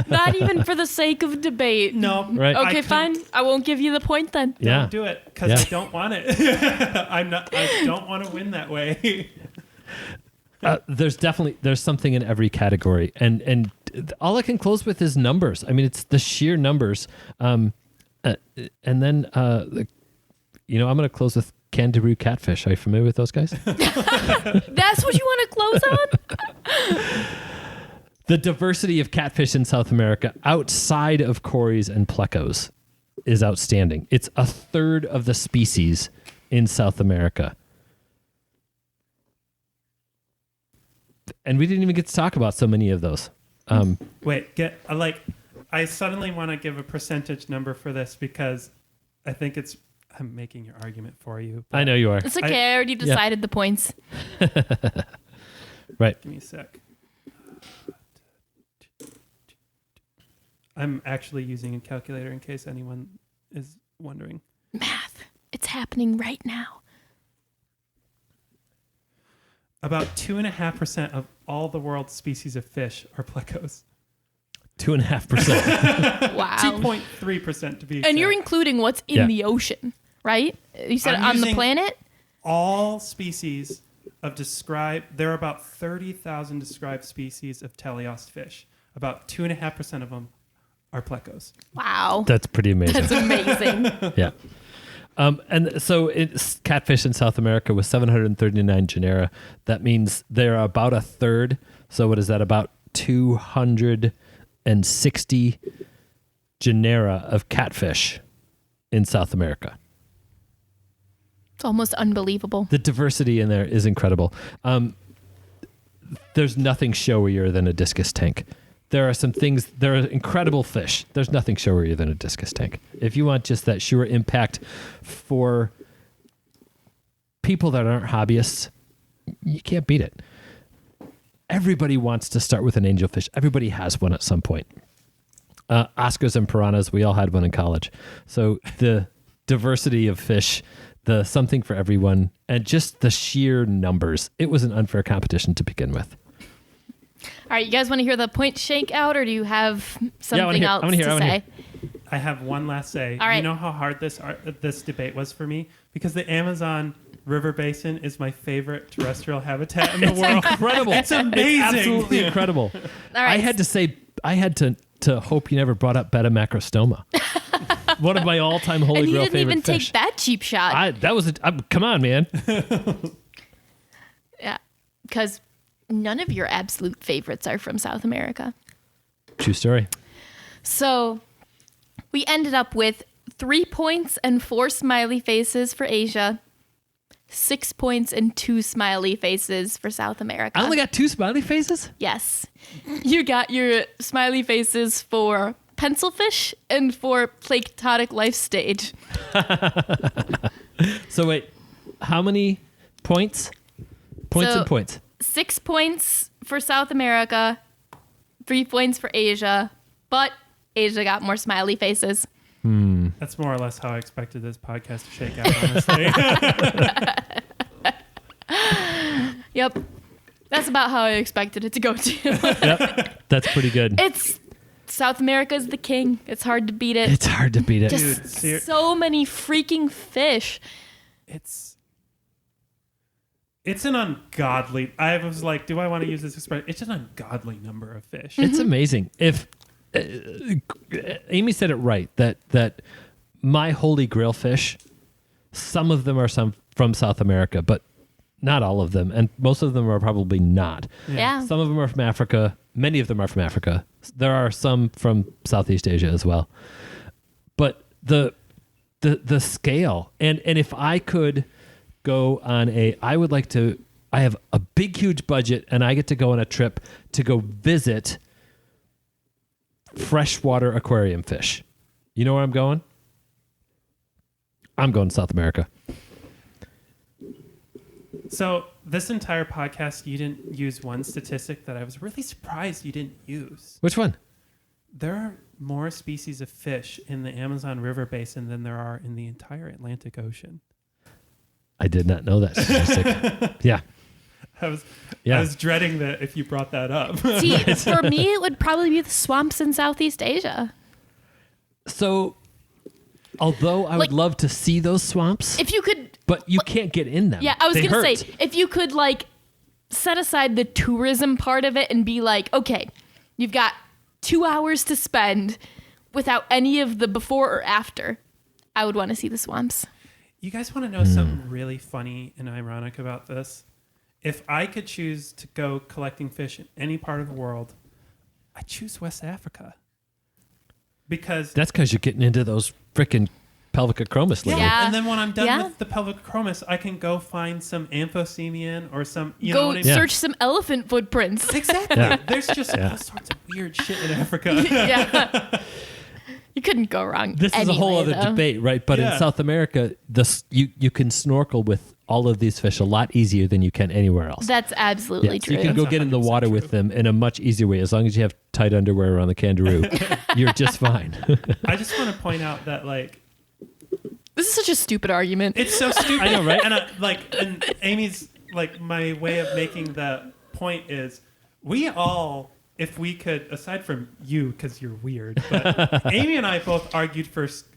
Not even for the sake of debate. No. Right. Okay, fine. I won't give you the point then. Yeah. Don't do it because I don't want it. I don't want to win that way. There's something in every category, and all I can close with is numbers. I mean, it's the sheer numbers, and then I'm going to close with Canterbury catfish. Are you familiar with those guys? That's what you want to close on? The diversity of catfish in South America outside of cories and plecos is outstanding. It's a third of the species in South America. And we didn't even get to talk about so many of those. Wait, I suddenly want to give a percentage number for this because I think I'm making your argument for you. I know you are. It's okay. I already decided the points. Right. Give me a sec. I'm actually using a calculator in case anyone is wondering. Math. It's happening right now. About 2.5% of all the world's species of fish are plecos. 2.5%. Wow. 2.3% to be exact. And you're including what's in the ocean, right? You said I'm on the using planet? all species of there are about 30,000 described species of teleost fish. About 2.5% of them are plecos. Wow. That's pretty amazing. That's amazing. Yeah. And so it's catfish in South America with 739 genera. That means they're about a third. So what is that? About 260 genera of catfish in South America. It's almost unbelievable. The diversity in there is incredible. There's nothing showier than a discus tank. There are incredible fish. There's nothing showier than a discus tank. If you want just that sure impact for people that aren't hobbyists, you can't beat it. Everybody wants to start with an angelfish. Everybody has one at some point. Oscars and piranhas, we all had one in college. So the diversity of fish, the something for everyone, and just the sheer numbers. It was an unfair competition to begin with. All right, you guys want to hear the point shakeout, or do you have something else to hear. say? I have one last say. All right. You know how hard this debate was for me? Because the Amazon River Basin is my favorite terrestrial habitat in the world. Incredible. It's amazing. It's absolutely incredible. All right. I had to hope you never brought up Betta macrostoma. One of my all-time holy And grail you didn't favorite even fish. take that cheap shot. Come on, man. Yeah, because none of your absolute favorites are from South America. True story. So we ended up with 3 points and 4 smiley faces for Asia, 6 points and 2 smiley faces for South America. I only got 2 smiley faces? Yes. You got your smiley faces for pencilfish and for planktonic life stage. So wait, how many points? Points So- and points. 6 points for South America, 3 points for Asia, but Asia got more smiley faces. That's more or less how I expected this podcast to shake out, honestly. Yep. That's about how I expected it to go too. Yep. That's pretty good. It's South America's the king. It's hard to beat it. It's hard to beat it. Just Dude, ser- so many freaking fish. it's an ungodly. I was like, do I want to use this expression? It's an ungodly number of fish. Mm-hmm. It's amazing. If Amy said it right, that my holy grail fish, some of them are from South America, but not all of them, and most of them are probably not. Yeah. Some of them are from Africa. Many of them are from Africa. There are some from Southeast Asia as well. But the scale, and if I could go on I would like to. I have a big, huge budget, and I get to go on a trip to go visit freshwater aquarium fish. You know where I'm going? I'm going to South America. So this entire podcast, you didn't use one statistic that I was really surprised you didn't use. Which one? There are more species of fish in the Amazon River Basin than there are in the entire Atlantic Ocean. I did not know that statistic. Yeah. I was dreading that if you brought that up. See, for me, it would probably be the swamps in Southeast Asia. So, although I would Like- love to see those swamps, If you could, but you can't get in them. yeah, I was They going to hurt. say, if you could like set aside the tourism part of it and be like, okay, you've got 2 hours to spend without any of the before or after, I would want to see the swamps. You guys want to know something really funny and ironic about this? If I could choose to go collecting fish in any part of the world, I choose West Africa. Because That's because you're getting into those freaking pelvicochromis lately. Yeah. and then when I'm done Yeah. with the pelvicochromis, I can go find some amphosemian or some, you know Go what I mean? Yeah. search some elephant footprints. Exactly. Yeah. There's just Yeah. all sorts of weird shit in Africa. Yeah. You couldn't go wrong. This is a whole anyway, other though. debate, right? But Yeah. in South America, you can snorkel with all of these fish a lot easier than you can anywhere else. That's absolutely Yeah, so true. you can go That's get in the 100% water true. with them in a much easier way. As long as you have tight underwear around the kangaroo, you're just fine. I just want to point out that, like, This is such a stupid argument. it's so stupid. I know, right? And Amy's, like, my way of making the point is we all, if we could, aside from you, because you're weird, but Amy and I both argued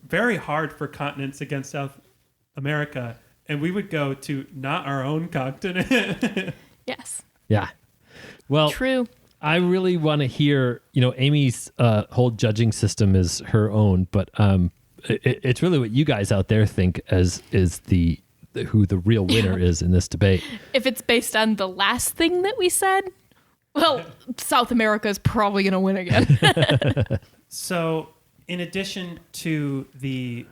very hard for continents against South America, and we would go to not our own continent. Yes. Yeah. Well, True. I really want to hear, Amy's whole judging system is her own, but it's really what you guys out there think is who the real winner is in this debate. If it's based on the last thing that we said, well, South America is probably going to win again. So, in addition to the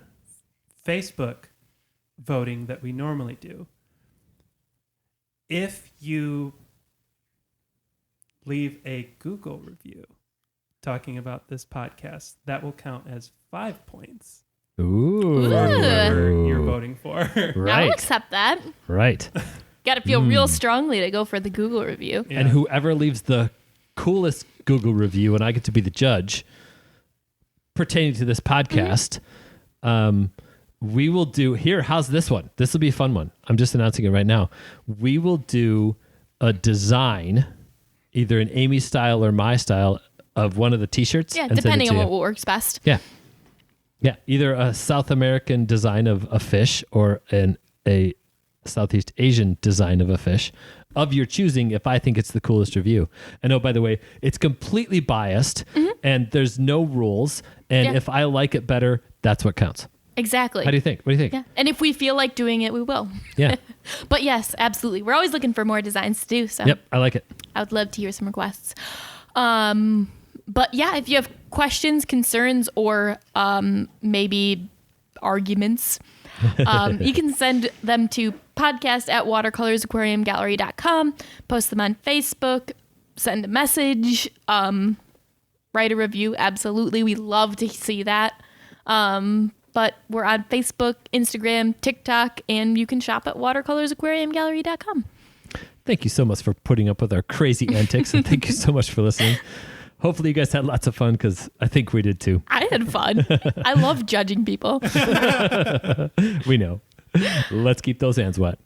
Facebook voting that we normally do, if you leave a Google review talking about this podcast, that will count as 5 points Ooh. Ooh. whoever you're voting for. I'll Right. accept that. Right. Got to feel real strongly to go for the Google review. Yeah. And whoever leaves the coolest Google review, and I get to be the judge pertaining to this podcast, we will do here. How's this one? This will be a fun one. I'm just announcing it right now. We will do a design, either in Amy's style or my style, of one of the t-shirts. Yeah, and send it depending to on you. what works best. Yeah. Yeah. Either a South American design of a fish or a Southeast Asian design of a fish of your choosing if I think it's the coolest review. And oh, by the way, it's completely biased and there's no rules. And Yeah. if I like it better, that's what counts. Exactly. How do you think? What do you think? Yeah. And if we feel like doing it, we will. Yeah. But yes, absolutely. We're always looking for more designs to do. So Yep. I like it. I would love to hear some requests. But yeah, if you have questions, concerns, or maybe arguments, you can send them to podcast@watercolorsaquariumgallery.com, post them on Facebook, send a message, write a review. Absolutely. We love to see that. But we're on Facebook, Instagram, TikTok, and you can shop at watercolorsaquariumgallery.com. Thank you so much for putting up with our crazy antics, and thank you so much for listening. Hopefully you guys had lots of fun, because I think we did too. I had fun. I love judging people. We know. Let's keep those hands wet.